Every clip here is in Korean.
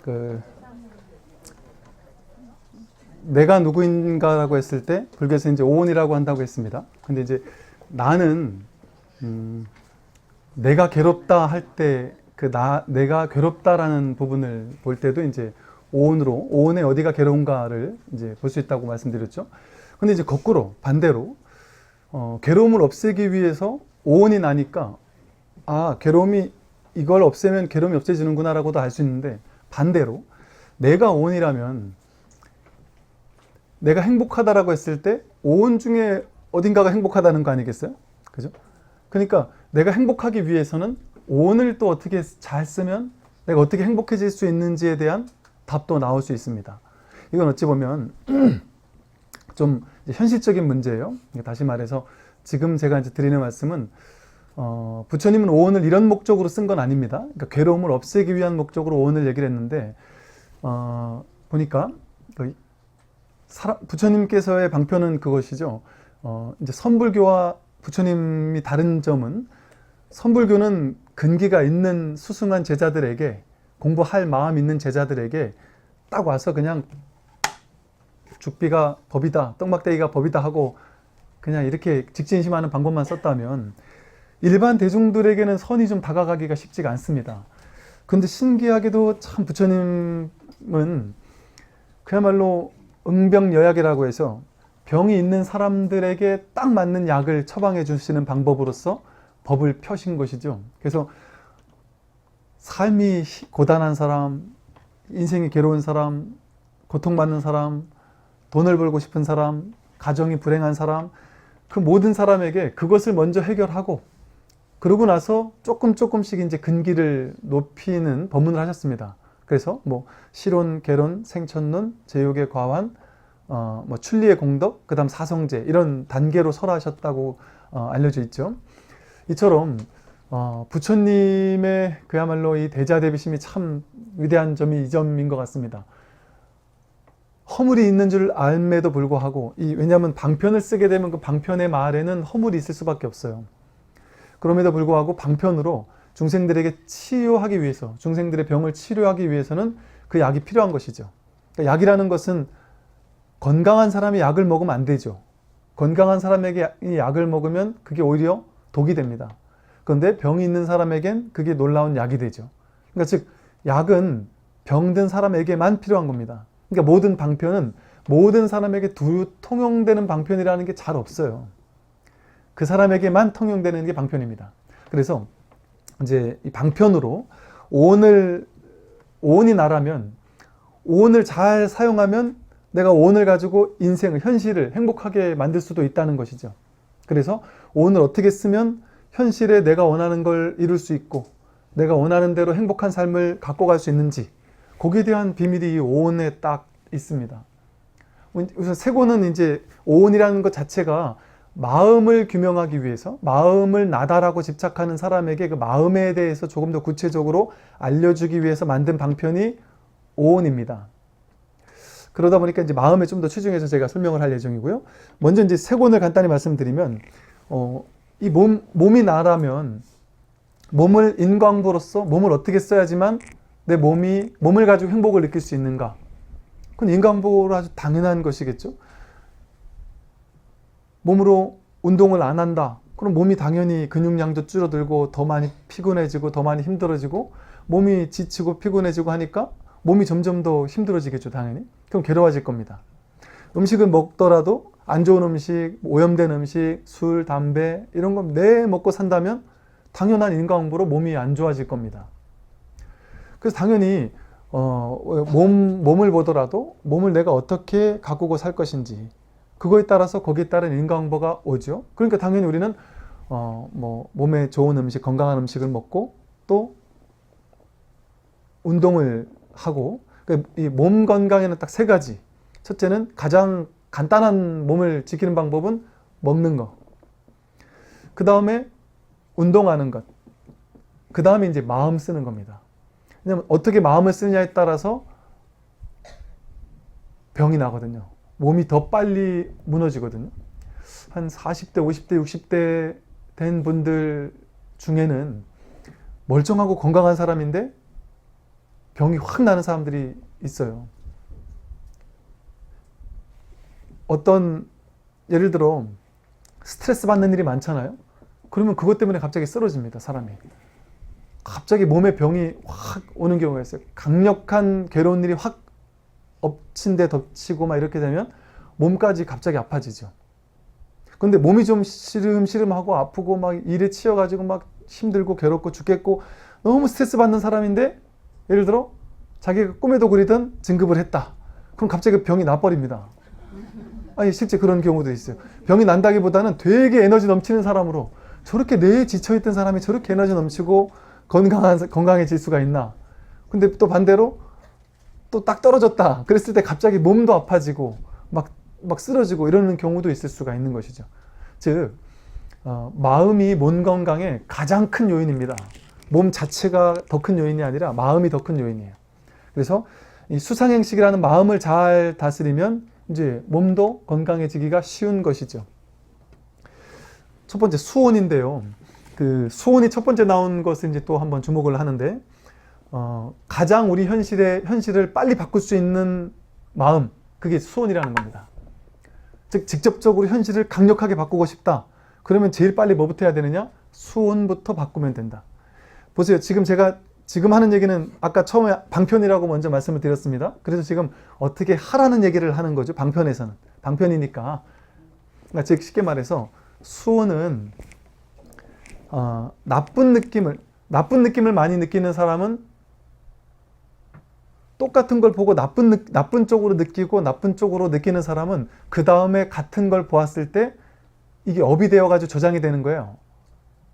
그 내가 누구인가라고 했을 때 불교에서 이제 오온이라고 한다고 했습니다. 근데 이제 나는 내가 괴롭다 할 때 내가 괴롭다라는 부분을 볼 때도 이제 오온의 어디가 괴로운가를 이제 볼 수 있다고 말씀드렸죠. 근데 이제 거꾸로 반대로 괴로움을 없애기 위해서 오온이 나니까 괴로움이 이걸 없애면 괴로움이 없어지는구나라고도 알 수 있는데, 반대로 내가 오온이라면 내가 행복하다라고 했을 때 오온 중에 어딘가가 행복하다는 거 아니겠어요? 그죠? 그러니까 내가 행복하기 위해서는 오온을 또 어떻게 잘 쓰면 내가 어떻게 행복해질 수 있는지에 대한 답도 나올 수 있습니다. 이건 어찌 보면 좀 현실적인 문제예요. 다시 말해서 지금 제가 이제 드리는 말씀은 부처님은 오온을 이런 목적으로 쓴 건 아닙니다. 그러니까 괴로움을 없애기 위한 목적으로 오온을 얘기를 했는데, 보니까 부처님께서의 방편은 그것이죠. 이제 선불교와 부처님이 다른 점은, 선불교는 근기가 있는 수승한 제자들에게, 공부할 마음 있는 제자들에게 딱 와서 그냥 죽비가 법이다, 떡막대기가 법이다 하고 그냥 이렇게 직진심하는 방법만 썼다면 일반 대중들에게는 선이 좀 다가가기가 쉽지가 않습니다. 그런데 신기하게도 참 부처님은 그야말로 응병여약이라고 해서 병이 있는 사람들에게 딱 맞는 약을 처방해 주시는 방법으로서 법을 펴신 것이죠. 그래서 삶이 고단한 사람, 인생이 괴로운 사람, 고통받는 사람, 돈을 벌고 싶은 사람, 가정이 불행한 사람, 그 모든 사람에게 그것을 먼저 해결하고, 그러고 나서 조금씩 이제 근기를 높이는 법문을 하셨습니다. 그래서 실온, 개론, 생천론, 제육의 과환, 출리의 공덕, 그 다음 사성제, 이런 단계로 설하셨다고 알려져 있죠. 이처럼 부처님의 그야말로 이 대자대비심이 참 위대한 점이 이 점인 것 같습니다. 허물이 있는 줄 알매도 불구하고, 왜냐하면 방편을 쓰게 되면 그 방편의 말에는 허물이 있을 수밖에 없어요. 그럼에도 불구하고 방편으로 중생들에게 치유하기 위해서, 중생들의 병을 치료하기 위해서는 그 약이 필요한 것이죠. 그러니까 약이라는 것은 건강한 사람이 약을 먹으면 안 되죠. 건강한 사람에게 이 약을 먹으면 그게 오히려 독이 됩니다. 그런데 병이 있는 사람에겐 그게 놀라운 약이 되죠. 그러니까 즉 약은 병든 사람에게만 필요한 겁니다. 그러니까 모든 방편은 모든 사람에게 통용되는 방편이라는 게 잘 없어요. 그 사람에게만 통용되는 게 방편입니다. 그래서 이제 이 방편으로 오온이 나라면, 오온을 잘 사용하면 내가 오온을 가지고 인생을, 현실을 행복하게 만들 수도 있다는 것이죠. 그래서 오온을 어떻게 쓰면 현실에 내가 원하는 걸 이룰 수 있고 내가 원하는 대로 행복한 삶을 갖고 갈 수 있는지, 거기에 대한 비밀이 이 오온에 딱 있습니다. 우선 세고는 이제 오온이라는 것 자체가 마음을 규명하기 위해서, 마음을 나다라고 집착하는 사람에게 그 마음에 대해서 조금 더 구체적으로 알려주기 위해서 만든 방편이 오온입니다. 그러다 보니까 이제 마음에 좀 더 치중해서 제가 설명을 할 예정이고요. 먼저 이제 세곤을 간단히 말씀드리면, 이 몸이 나라면 몸을 인광부로서 몸을 어떻게 써야지만 내 몸을 가지고 행복을 느낄 수 있는가? 그건 인광부로 아주 당연한 것이겠죠. 몸으로 운동을 안 한다. 그럼 몸이 당연히 근육량도 줄어들고 더 많이 피곤해지고 더 많이 힘들어지고, 몸이 지치고 피곤해지고 하니까 몸이 점점 더 힘들어지겠죠, 당연히. 그럼 괴로워질 겁니다. 음식을 먹더라도 안 좋은 음식, 오염된 음식, 술, 담배 이런 거 내 먹고 산다면 당연한 인과응보로 몸이 안 좋아질 겁니다. 그래서 당연히 몸을 보더라도 몸을 내가 어떻게 가꾸고 살 것인지, 그거에 따라서 거기에 따른 인과응보가 오죠. 그러니까 당연히 우리는 몸에 좋은 음식, 건강한 음식을 먹고 또 운동을 하고, 이 몸 건강에는 딱 세 가지. 첫째는 가장 간단한 몸을 지키는 방법은 먹는 것. 그 다음에 운동하는 것. 그 다음에 이제 마음 쓰는 겁니다. 왜냐하면 어떻게 마음을 쓰느냐에 따라서 병이 나거든요. 몸이 더 빨리 무너지거든요. 한 40대, 50대, 60대 된 분들 중에는 멀쩡하고 건강한 사람인데 병이 확 나는 사람들이 있어요. 어떤 예를 들어 스트레스 받는 일이 많잖아요. 그러면 그것 때문에 갑자기 쓰러집니다, 사람이. 갑자기 몸에 병이 확 오는 경우가 있어요. 강력한 괴로운 일이 확 엎친 데 덮치고 막 이렇게 되면 몸까지 갑자기 아파지죠. 근데 몸이 좀 시름시름하고 아프고 막 일에 치여가지고 막 힘들고 괴롭고 죽겠고 너무 스트레스 받는 사람인데, 예를 들어 자기가 꿈에도 그리던 진급을 했다. 그럼 갑자기 병이 나버립니다. 아니, 실제 그런 경우도 있어요. 병이 난다기보다는 되게 에너지 넘치는 사람으로, 저렇게 뇌에 지쳐있던 사람이 저렇게 에너지 넘치고 건강해질 수가 있나. 근데 또 반대로 또 딱 떨어졌다. 그랬을 때 갑자기 몸도 아파지고 막 쓰러지고 이러는 경우도 있을 수가 있는 것이죠. 즉 마음이 몸 건강의 가장 큰 요인입니다. 몸 자체가 더 큰 요인이 아니라 마음이 더 큰 요인이에요. 그래서 이 수상행식이라는 마음을 잘 다스리면 이제 몸도 건강해지기가 쉬운 것이죠. 첫 번째 수온인데요. 그 수온이 첫 번째 나온 것을 이제 또 한번 주목을 하는데, 가장 우리 현실을 빨리 바꿀 수 있는 마음, 그게 수온이라는 겁니다. 즉 직접적으로 현실을 강력하게 바꾸고 싶다. 그러면 제일 빨리 뭐부터 해야 되느냐? 수온부터 바꾸면 된다. 보세요. 제가 지금 하는 얘기는 아까 처음에 방편이라고 먼저 말씀을 드렸습니다. 그래서 지금 어떻게 하라는 얘기를 하는 거죠. 방편에서는. 방편이니까. 그러니까 즉 쉽게 말해서 수온은 나쁜 느낌을 많이 느끼는 사람은 똑같은 걸 보고 나쁜 쪽으로 느끼고, 나쁜 쪽으로 느끼는 사람은 그 다음에 같은 걸 보았을 때 이게 업이 되어가지고 저장이 되는 거예요.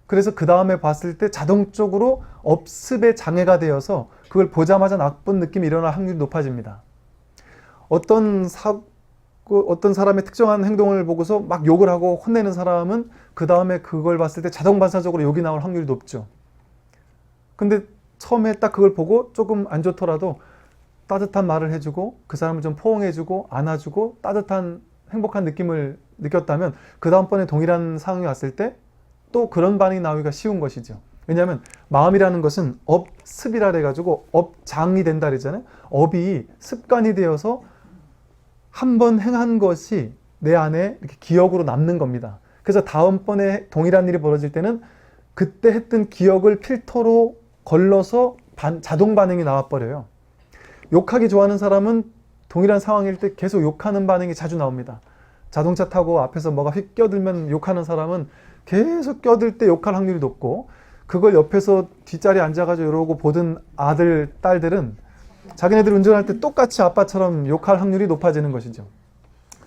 그래서 그 다음에 봤을 때 자동적으로 업습의 장애가 되어서 그걸 보자마자 나쁜 느낌이 일어날 확률이 높아집니다. 어떤 사람의 특정한 행동을 보고서 막 욕을 하고 혼내는 사람은 그 다음에 그걸 봤을 때 자동 반사적으로 욕이 나올 확률이 높죠. 근데 처음에 딱 그걸 보고 조금 안 좋더라도 따뜻한 말을 해주고 그 사람을 좀 포옹해주고 안아주고 따뜻한 행복한 느낌을 느꼈다면 그 다음번에 동일한 상황이 왔을 때 또 그런 반응이 나오기가 쉬운 것이죠. 왜냐하면 마음이라는 것은 업습이라 해가지고 업장이 된다 그랬잖아요. 업이 습관이 되어서 한 번 행한 것이 내 안에 이렇게 기억으로 남는 겁니다. 그래서 다음번에 동일한 일이 벌어질 때는 그때 했던 기억을 필터로 걸러서 자동 반응이 나와버려요. 욕하기 좋아하는 사람은 동일한 상황일 때 계속 욕하는 반응이 자주 나옵니다. 자동차 타고 앞에서 뭐가 휙 껴들면 욕하는 사람은 계속 껴들 때 욕할 확률이 높고, 그걸 옆에서 뒷자리에 앉아가지고 이러고 보던 아들, 딸들은 자기네들 운전할 때 똑같이 아빠처럼 욕할 확률이 높아지는 것이죠.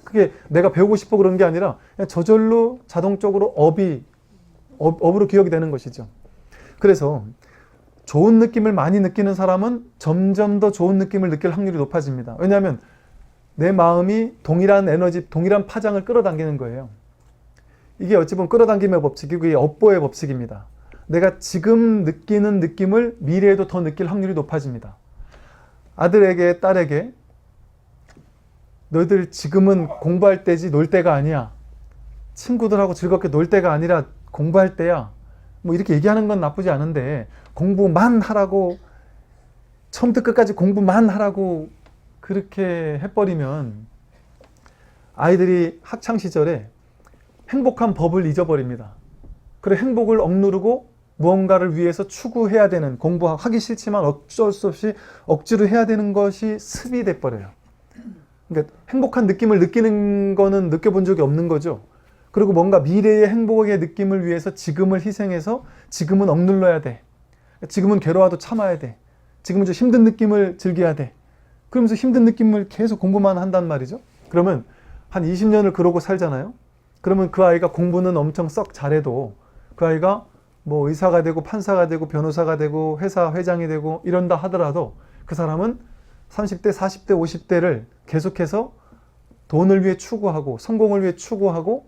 그게 내가 배우고 싶어 그런 게 아니라 그냥 저절로 자동적으로 업으로 기억이 되는 것이죠. 그래서 좋은 느낌을 많이 느끼는 사람은 점점 더 좋은 느낌을 느낄 확률이 높아집니다. 왜냐하면 내 마음이 동일한 에너지, 동일한 파장을 끌어당기는 거예요. 이게 어찌 보면 끌어당김의 법칙이고 이게 업보의 법칙입니다. 내가 지금 느끼는 느낌을 미래에도 더 느낄 확률이 높아집니다. 아들에게, 딸에게 너희들 지금은 공부할 때지 놀 때가 아니야. 친구들하고 즐겁게 놀 때가 아니라 공부할 때야. 뭐 이렇게 얘기하는 건 나쁘지 않은데, 공부만 하라고, 처음부터 끝까지 공부만 하라고 그렇게 해버리면 아이들이 학창시절에 행복한 법을 잊어버립니다. 그래 행복을 억누르고 무언가를 위해서 추구해야 되는, 공부하기 싫지만 어쩔 수 없이 억지로 해야 되는 것이 습이 돼버려요. 그러니까 행복한 느낌을 느끼는 거는 느껴본 적이 없는 거죠. 그리고 뭔가 미래의 행복의 느낌을 위해서 지금을 희생해서 지금은 억눌러야 돼. 지금은 괴로워도 참아야 돼. 지금은 좀 힘든 느낌을 즐겨야 돼. 그러면서 힘든 느낌을 계속 공부만 한단 말이죠. 그러면 한 20년을 그러고 살잖아요. 그러면 그 아이가 공부는 엄청 썩 잘해도 그 아이가 뭐 의사가 되고 판사가 되고 변호사가 되고 회사 회장이 되고 이런다 하더라도 그 사람은 30대, 40대, 50대를 계속해서 돈을 위해 추구하고 성공을 위해 추구하고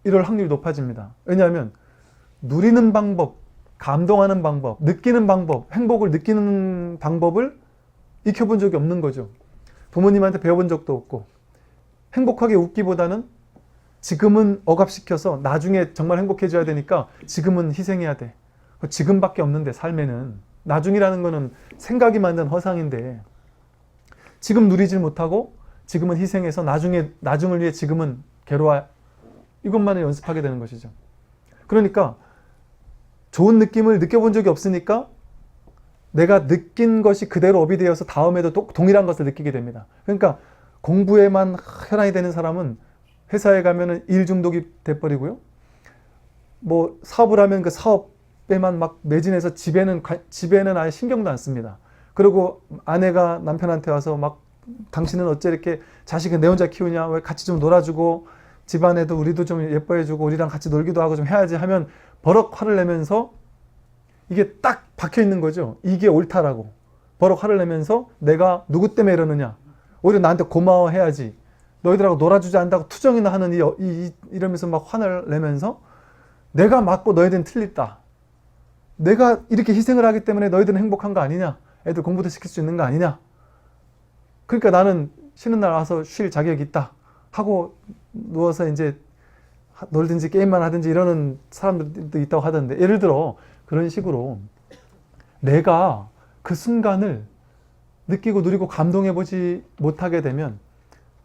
이럴 확률이 높아집니다. 왜냐하면 누리는 방법, 감동하는 방법, 느끼는 방법, 행복을 느끼는 방법을 익혀본 적이 없는 거죠. 부모님한테 배워본 적도 없고, 행복하게 웃기보다는 지금은 억압시켜서 나중에 정말 행복해져야 되니까 지금은 희생해야 돼. 지금밖에 없는데 삶에는 나중이라는 거는 생각이 만든 허상인데 지금 누리질 못하고 지금은 희생해서 나중을 위해 지금은 괴로워, 이것만을 연습하게 되는 것이죠. 그러니까 좋은 느낌을 느껴본 적이 없으니까 내가 느낀 것이 그대로 업이 되어서 다음에도 동일한 것을 느끼게 됩니다. 그러니까 공부에만 혈안이 되는 사람은 회사에 가면은 일 중독이 돼버리고요. 뭐 사업을 하면 그 사업에만 막 매진해서 집에는 아예 신경도 안 씁니다. 그리고 아내가 남편한테 와서 막 당신은 어째 이렇게 자식은 내 혼자 키우냐, 왜 같이 좀 놀아주고 집안에도 우리도 좀 예뻐해주고 우리랑 같이 놀기도 하고 좀 해야지 하면 버럭 화를 내면서 이게 딱 박혀 있는 거죠. 이게 옳다라고 버럭 화를 내면서 내가 누구 때문에 이러느냐, 오히려 나한테 고마워해야지, 너희들하고 놀아주지 않는다고 투정이나 하는 이러면서 막 화를 내면서 내가 맞고 너희들은 틀렸다, 내가 이렇게 희생을 하기 때문에 너희들은 행복한 거 아니냐, 애들 공부도 시킬 수 있는 거 아니냐, 그러니까 나는 쉬는 날 와서 쉴 자격이 있다 하고 누워서 이제 놀든지 게임만 하든지 이러는 사람들도 있다고 하던데, 예를 들어 그런 식으로 내가 그 순간을 느끼고 누리고 감동해보지 못하게 되면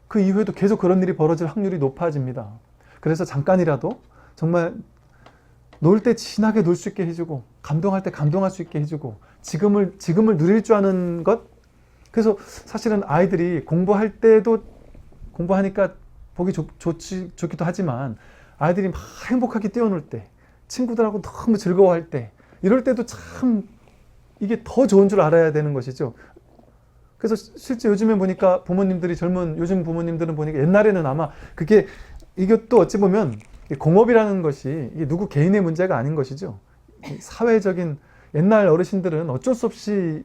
그 이후에도 계속 그런 일이 벌어질 확률이 높아집니다. 그래서 잠깐이라도 정말 놀 때 진하게 놀 수 있게 해주고 감동할 때 감동할 수 있게 해주고 지금을 누릴 줄 아는 것. 그래서 사실은 아이들이 공부할 때도 공부하니까 보기 좋기도 하지만 아이들이 막 행복하게 뛰어놀 때, 친구들하고 너무 즐거워할 때, 이럴 때도 참 이게 더 좋은 줄 알아야 되는 것이죠. 그래서 실제 요즘에 보니까 부모님들이, 요즘 부모님들은 보니까 옛날에는 아마 이것도 어찌 보면 공업이라는 것이 이게 누구 개인의 문제가 아닌 것이죠. 사회적인, 옛날 어르신들은 어쩔 수 없이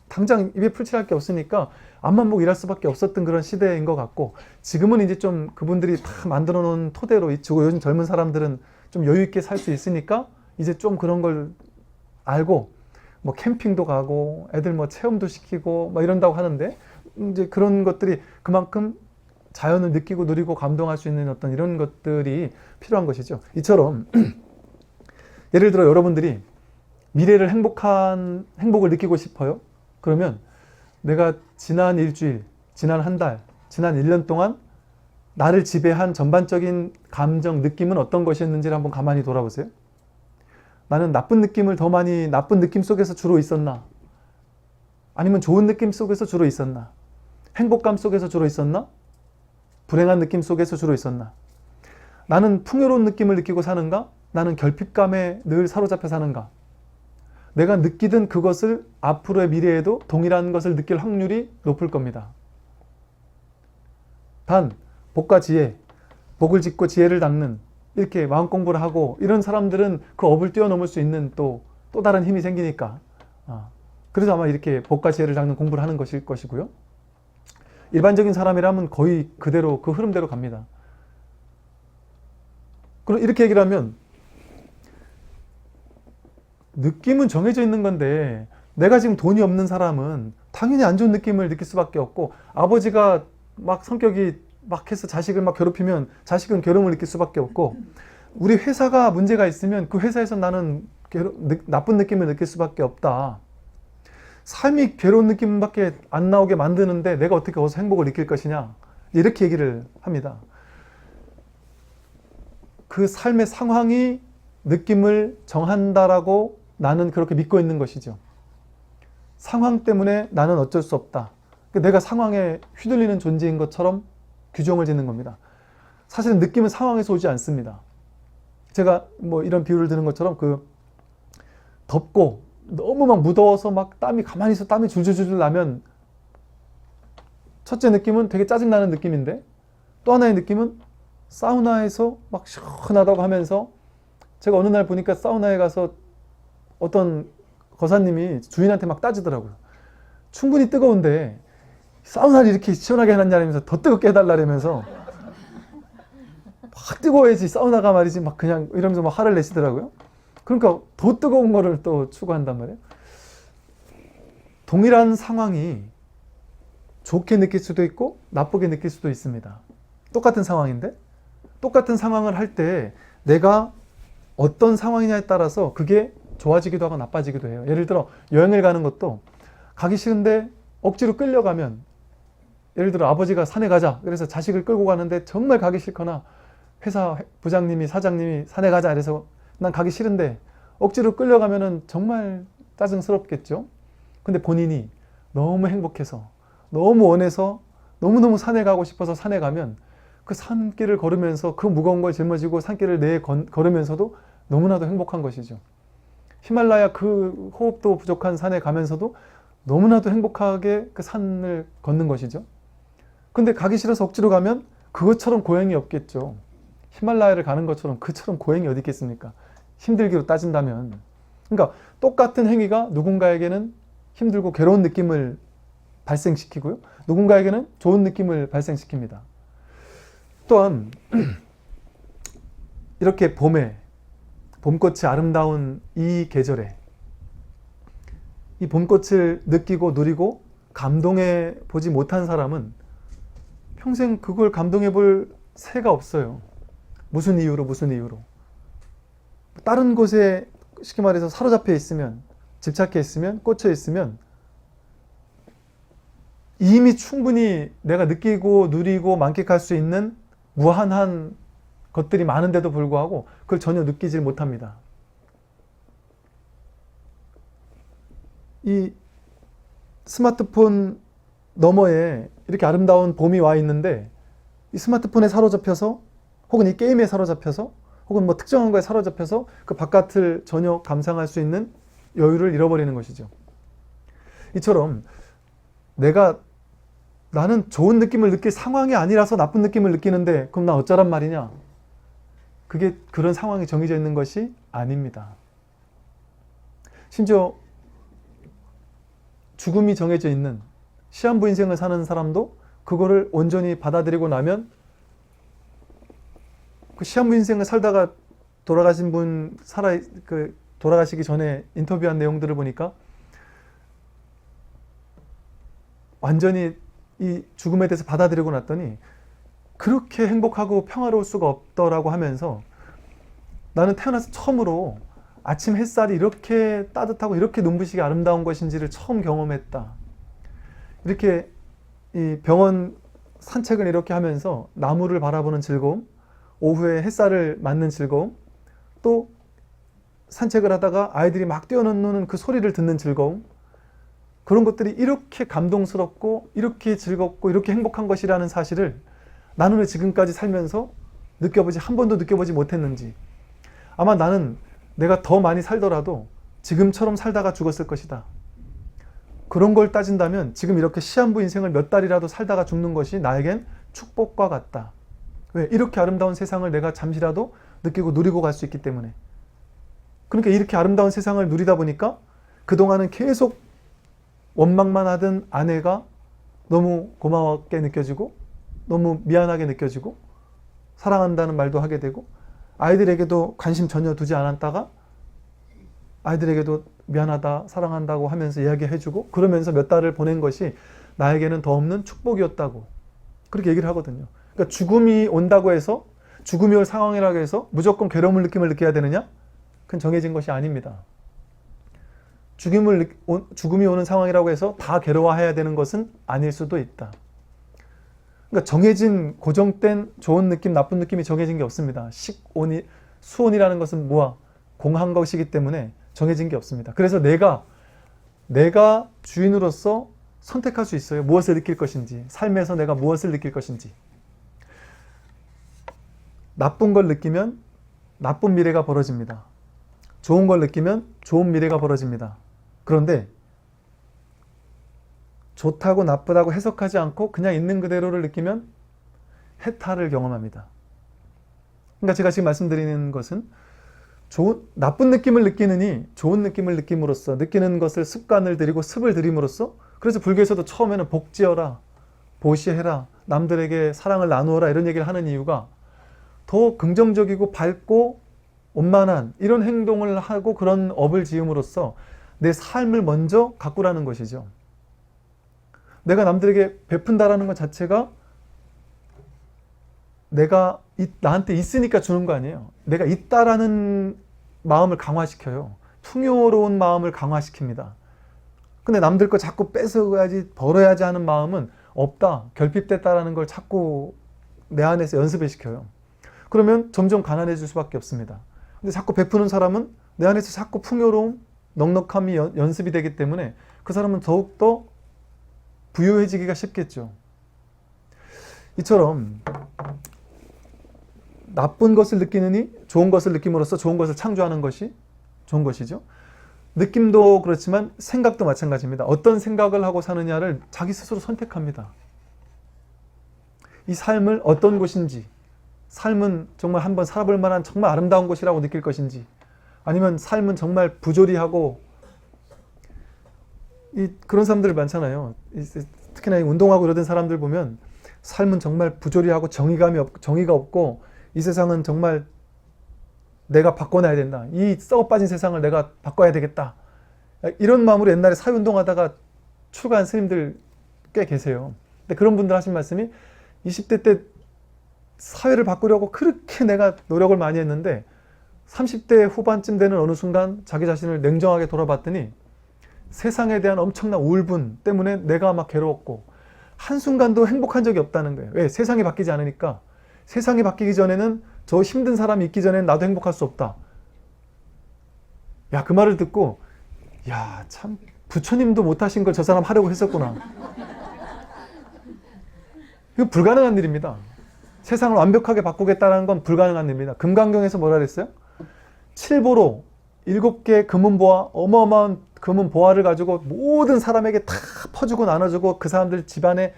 당장 입에 풀칠할 게 없으니까 앞만 보고 일할 수밖에 없었던 그런 시대인 것 같고, 지금은 이제 좀 그분들이 다 만들어 놓은 토대로 이치고 요즘 젊은 사람들은 좀 여유 있게 살 수 있으니까 이제 좀 그런 걸 알고 뭐 캠핑도 가고 애들 뭐 체험도 시키고 막 이런다고 하는데, 이제 그런 것들이 그만큼 자연을 느끼고 누리고 감동할 수 있는 어떤 이런 것들이 필요한 것이죠. 이처럼 예를 들어 여러분들이 미래를 행복을 느끼고 싶어요. 그러면 내가 지난 일주일, 지난 한 달, 지난 1년 동안 나를 지배한 전반적인 감정, 느낌은 어떤 것이었는지를 한번 가만히 돌아보세요. 나는 나쁜 느낌 속에서 주로 있었나? 아니면 좋은 느낌 속에서 주로 있었나? 행복감 속에서 주로 있었나? 불행한 느낌 속에서 주로 있었나? 나는 풍요로운 느낌을 느끼고 사는가? 나는 결핍감에 늘 사로잡혀 사는가? 내가 느끼던 그것을 앞으로의 미래에도 동일한 것을 느낄 확률이 높을 겁니다. 단, 복과 지혜, 복을 짓고 지혜를 닦는, 이렇게 마음 공부를 하고 이런 사람들은 그 업을 뛰어넘을 수 있는 또 다른 힘이 생기니까, 그래서 아마 이렇게 복과 지혜를 닦는 공부를 하는 것일 것이고요. 일반적인 사람이라면 거의 그대로, 그 흐름대로 갑니다. 그럼 이렇게 얘기를 하면 느낌은 정해져 있는 건데, 내가 지금 돈이 없는 사람은 당연히 안 좋은 느낌을 느낄 수밖에 없고, 아버지가 막 성격이 막 해서 자식을 막 괴롭히면 자식은 괴로움을 느낄 수밖에 없고, 우리 회사가 문제가 있으면 그 회사에서 나는 나쁜 느낌을 느낄 수밖에 없다. 삶이 괴로운 느낌밖에 안 나오게 만드는데 내가 어떻게 거기서 행복을 느낄 것이냐, 이렇게 얘기를 합니다. 그 삶의 상황이 느낌을 정한다라고 나는 그렇게 믿고 있는 것이죠. 상황 때문에 나는 어쩔 수 없다. 내가 상황에 휘둘리는 존재인 것처럼 규정을 짓는 겁니다. 사실은 느낌은 상황에서 오지 않습니다. 제가 뭐 이런 비유를 드는 것처럼 덥고 너무 막 무더워서 막 가만히 있어 땀이 줄줄줄 나면 첫째 느낌은 되게 짜증나는 느낌인데, 또 하나의 느낌은 사우나에서 막 시원하다고 하면서, 제가 어느 날 보니까 사우나에 가서 어떤 거사님이 주인한테 막 따지더라고요. 충분히 뜨거운데 사우나를 이렇게 시원하게 해놨냐면서 더 뜨겁게 해달라면서, 막 뜨거워야지 사우나가 말이지 막 그냥 이러면서 막 화를 내시더라고요. 그러니까 더 뜨거운 거를 또 추구한단 말이에요. 동일한 상황이 좋게 느낄 수도 있고 나쁘게 느낄 수도 있습니다. 똑같은 상황인데, 똑같은 상황을 할 때 내가 어떤 상황이냐에 따라서 그게 좋아지기도 하고 나빠지기도 해요. 예를 들어 여행을 가는 것도 가기 싫은데 억지로 끌려가면, 예를 들어 아버지가 산에 가자 그래서 자식을 끌고 가는데 정말 가기 싫거나 회사 부장님이 사장님이 산에 가자 그래서 난 가기 싫은데 억지로 끌려가면은 정말 짜증스럽겠죠. 근데 본인이 너무 행복해서 너무 원해서 너무너무 산에 가고 싶어서 산에 가면 그 산길을 걸으면서 그 무거운 걸 짊어지고 산길을 걸으면서도 너무나도 행복한 것이죠. 히말라야 그 호흡도 부족한 산에 가면서도 너무나도 행복하게 그 산을 걷는 것이죠. 근데 가기 싫어서 억지로 가면 그것처럼 고행이 없겠죠. 히말라야를 가는 것처럼 그처럼 고행이 어디 있겠습니까? 힘들기로 따진다면. 그러니까 똑같은 행위가 누군가에게는 힘들고 괴로운 느낌을 발생시키고요. 누군가에게는 좋은 느낌을 발생시킵니다. 또한 이렇게 봄꽃이 아름다운 이 계절에 이 봄꽃을 느끼고 누리고 감동해 보지 못한 사람은 평생 그걸 감동해 볼 새가 없어요. 무슨 이유로. 다른 곳에 쉽게 말해서 사로잡혀 있으면, 집착해 있으면, 꽂혀 있으면 이미 충분히 내가 느끼고 누리고 만끽할 수 있는 무한한 것들이 많은데도 불구하고 그걸 전혀 느끼질 못합니다. 이 스마트폰 너머에 이렇게 아름다운 봄이 와 있는데 이 스마트폰에 사로잡혀서 혹은 이 게임에 사로잡혀서 혹은 뭐 특정한 거에 사로잡혀서 그 바깥을 전혀 감상할 수 있는 여유를 잃어버리는 것이죠. 이처럼 나는 좋은 느낌을 느낄 상황이 아니라서 나쁜 느낌을 느끼는데 그럼 나 어쩌란 말이냐? 그게 그런 상황이 정해져 있는 것이 아닙니다. 심지어 죽음이 정해져 있는 시한부 인생을 사는 사람도 그거를 온전히 받아들이고 나면 그 시한부 인생을 살다가 돌아가신 분 돌아가시기 전에 인터뷰한 내용들을 보니까 완전히 이 죽음에 대해서 받아들이고 났더니 그렇게 행복하고 평화로울 수가 없더라고 하면서 나는 태어나서 처음으로 아침 햇살이 이렇게 따뜻하고 이렇게 눈부시게 아름다운 것인지를 처음 경험했다. 이렇게 이 병원 산책을 이렇게 하면서 나무를 바라보는 즐거움, 오후에 햇살을 맞는 즐거움, 또 산책을 하다가 아이들이 막 뛰어노는 그 소리를 듣는 즐거움, 그런 것들이 이렇게 감동스럽고 이렇게 즐겁고 이렇게 행복한 것이라는 사실을 나는 왜 지금까지 살면서 한 번도 느껴보지 못했는지. 아마 나는 내가 더 많이 살더라도 지금처럼 살다가 죽었을 것이다. 그런 걸 따진다면 지금 이렇게 시한부 인생을 몇 달이라도 살다가 죽는 것이 나에겐 축복과 같다. 왜? 이렇게 아름다운 세상을 내가 잠시라도 느끼고 누리고 갈 수 있기 때문에. 그러니까 이렇게 아름다운 세상을 누리다 보니까 그동안은 계속 원망만 하던 아내가 너무 고마웠게 느껴지고 너무 미안하게 느껴지고 사랑한다는 말도 하게 되고 아이들에게도 관심 전혀 두지 않았다가 아이들에게도 미안하다, 사랑한다고 하면서 이야기해주고 그러면서 몇 달을 보낸 것이 나에게는 더 없는 축복이었다고 그렇게 얘기를 하거든요. 그러니까 죽음이 온다고 해서 죽음이 올 상황이라고 해서 무조건 괴로움을 느껴야 되느냐? 그건 정해진 것이 아닙니다. 죽음이 오는 상황이라고 해서 다 괴로워해야 되는 것은 아닐 수도 있다. 그러니까 정해진 고정된 좋은 느낌, 나쁜 느낌이 정해진 게 없습니다. 수온이라는 것은 공한 것이기 때문에 정해진 게 없습니다. 그래서 내가 주인으로서 선택할 수 있어요. 무엇을 느낄 것인지, 삶에서 내가 무엇을 느낄 것인지. 나쁜 걸 느끼면 나쁜 미래가 벌어집니다. 좋은 걸 느끼면 좋은 미래가 벌어집니다. 그런데 좋다고 나쁘다고 해석하지 않고 그냥 있는 그대로를 느끼면 해탈을 경험합니다. 그러니까 제가 지금 말씀드리는 것은 나쁜 느낌을 느끼느니 좋은 느낌을 느낌으로써 느끼는 것을 습관을 들이고 습을 들임으로써 그래서 불교에서도 처음에는 복지어라, 보시해라, 남들에게 사랑을 나누어라 이런 얘기를 하는 이유가 더 긍정적이고 밝고 원만한 이런 행동을 하고 그런 업을 지음으로써 내 삶을 먼저 가꾸라는 것이죠. 내가 남들에게 베푼다라는 것 자체가 나한테 있으니까 주는 거 아니에요. 내가 있다라는 마음을 강화시켜요. 풍요로운 마음을 강화시킵니다. 근데 남들 거 자꾸 뺏어가야지, 벌어야지 하는 마음은 없다, 결핍됐다라는 걸 자꾸 내 안에서 연습을 시켜요. 그러면 점점 가난해질 수밖에 없습니다. 근데 자꾸 베푸는 사람은 내 안에서 자꾸 풍요로움, 넉넉함이 연습이 되기 때문에 그 사람은 더욱더 부유해지기가 쉽겠죠. 이처럼 나쁜 것을 느끼느니 좋은 것을 느낌으로써 좋은 것을 창조하는 것이 좋은 것이죠. 느낌도 그렇지만 생각도 마찬가지입니다. 어떤 생각을 하고 사느냐를 자기 스스로 선택합니다. 이 삶을 어떤 곳인지, 삶은 정말 한번 살아볼 만한 정말 아름다운 곳이라고 느낄 것인지, 아니면 삶은 정말 부조리하고, 그런 사람들 많잖아요. 특히나 운동하고 이러던 사람들 보면 삶은 정말 부조리하고 정의가 없고, 이 세상은 정말 내가 바꿔놔야 된다, 이 썩어 빠진 세상을 내가 바꿔야 되겠다, 이런 마음으로 옛날에 사회운동하다가 출가한 스님들 꽤 계세요. 근데 그런 분들 하신 말씀이 20대 때 사회를 바꾸려고 그렇게 내가 노력을 많이 했는데 30대 후반쯤 되는 어느 순간 자기 자신을 냉정하게 돌아봤더니 세상에 대한 엄청난 울분 때문에 내가 막 괴로웠고 한순간도 행복한 적이 없다는 거예요. 왜? 세상이 바뀌지 않으니까. 세상이 바뀌기 전에는 저 힘든 사람이 있기 전에는 나도 행복할 수 없다. 야, 그 말을 듣고, 야, 참 부처님도 못하신 걸 저 사람 하려고 했었구나. 이거 불가능한 일입니다. 세상을 완벽하게 바꾸겠다는 건 불가능한 일입니다. 금강경에서 뭐라 그랬어요? 7보로 7개의 금은보화, 어마어마한 금은보화를 가지고 모든 사람에게 다 퍼주고 나눠주고 그 사람들 집안에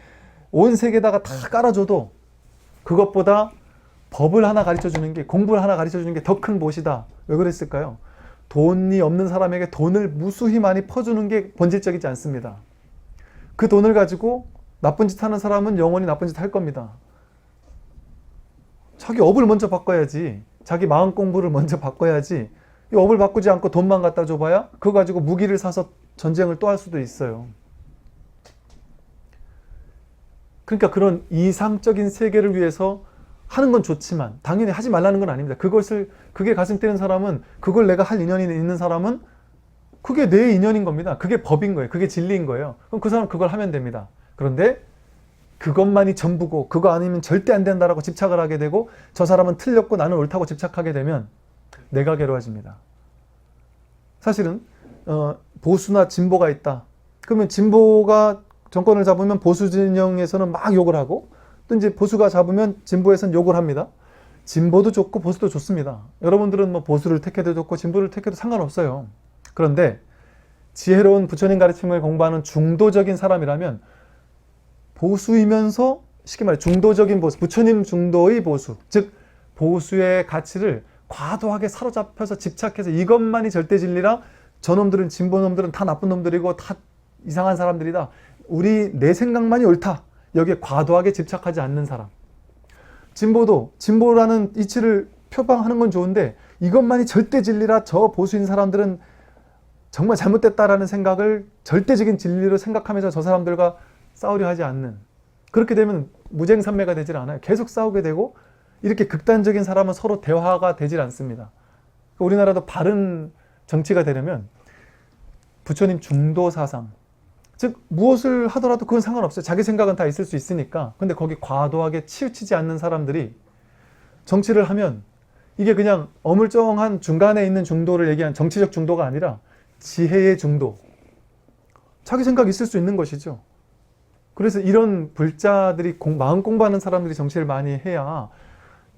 온 세계에다가 다 깔아줘도 그것보다 법을 하나 가르쳐주는 게, 공부를 하나 가르쳐주는 게 더 큰 못이다. 왜 그랬을까요? 돈이 없는 사람에게 돈을 무수히 많이 퍼주는 게 본질적이지 않습니다. 그 돈을 가지고 나쁜 짓 하는 사람은 영원히 나쁜 짓 할 겁니다. 자기 업을 먼저 바꿔야지. 자기 마음 공부를 먼저 바꿔야지. 이 업을 바꾸지 않고 돈만 갖다 줘봐야 그거 가지고 무기를 사서 전쟁을 또 할 수도 있어요. 그러니까 그런 이상적인 세계를 위해서 하는 건 좋지만 당연히 하지 말라는 건 아닙니다. 그게 가슴 뛰는 사람은, 그걸 내가 할 인연이 있는 사람은 그게 내 인연인 겁니다. 그게 법인 거예요. 그게 진리인 거예요. 그럼 그 사람 그걸 하면 됩니다. 그런데 그것만이 전부고 그거 아니면 절대 안 된다라고 집착을 하게 되고 저 사람은 틀렸고 나는 옳다고 집착하게 되면 내가 괴로워집니다. 사실은 보수나 진보가 있다. 그러면 진보가 정권을 잡으면 보수 진영에서는 막 욕을 하고, 또 이제 보수가 잡으면 진보에서는 욕을 합니다. 진보도 좋고 보수도 좋습니다. 여러분들은 뭐 보수를 택해도 좋고 진보를 택해도 상관없어요. 그런데 지혜로운 부처님 가르침을 공부하는 중도적인 사람이라면 보수이면서 쉽게 말해 중도적인 보수, 부처님 중도의 보수, 즉 보수의 가치를 과도하게 사로잡혀서 집착해서 이것만이 절대 진리라, 저놈들은 진보놈들은 다 나쁜 놈들이고 다 이상한 사람들이다, 내 생각만이 옳다, 여기에 과도하게 집착하지 않는 사람. 진보도 진보라는 이치를 표방하는 건 좋은데 이것만이 절대 진리라 저 보수인 사람들은 정말 잘못됐다라는 생각을 절대적인 진리로 생각하면서 저 사람들과 싸우려 하지 않는, 그렇게 되면 무쟁산매가 되질 않아요. 계속 싸우게 되고 이렇게 극단적인 사람은 서로 대화가 되질 않습니다. 우리나라도 바른 정치가 되려면 부처님 중도 사상, 즉 무엇을 하더라도 그건 상관없어요. 자기 생각은 다 있을 수 있으니까. 근데 거기 과도하게 치우치지 않는 사람들이 정치를 하면 이게 그냥 어물쩡한 중간에 있는 중도를 얘기한 정치적 중도가 아니라 지혜의 중도, 자기 생각이 있을 수 있는 것이죠. 그래서 이런 불자들이 마음 공부하는 사람들이 정치를 많이 해야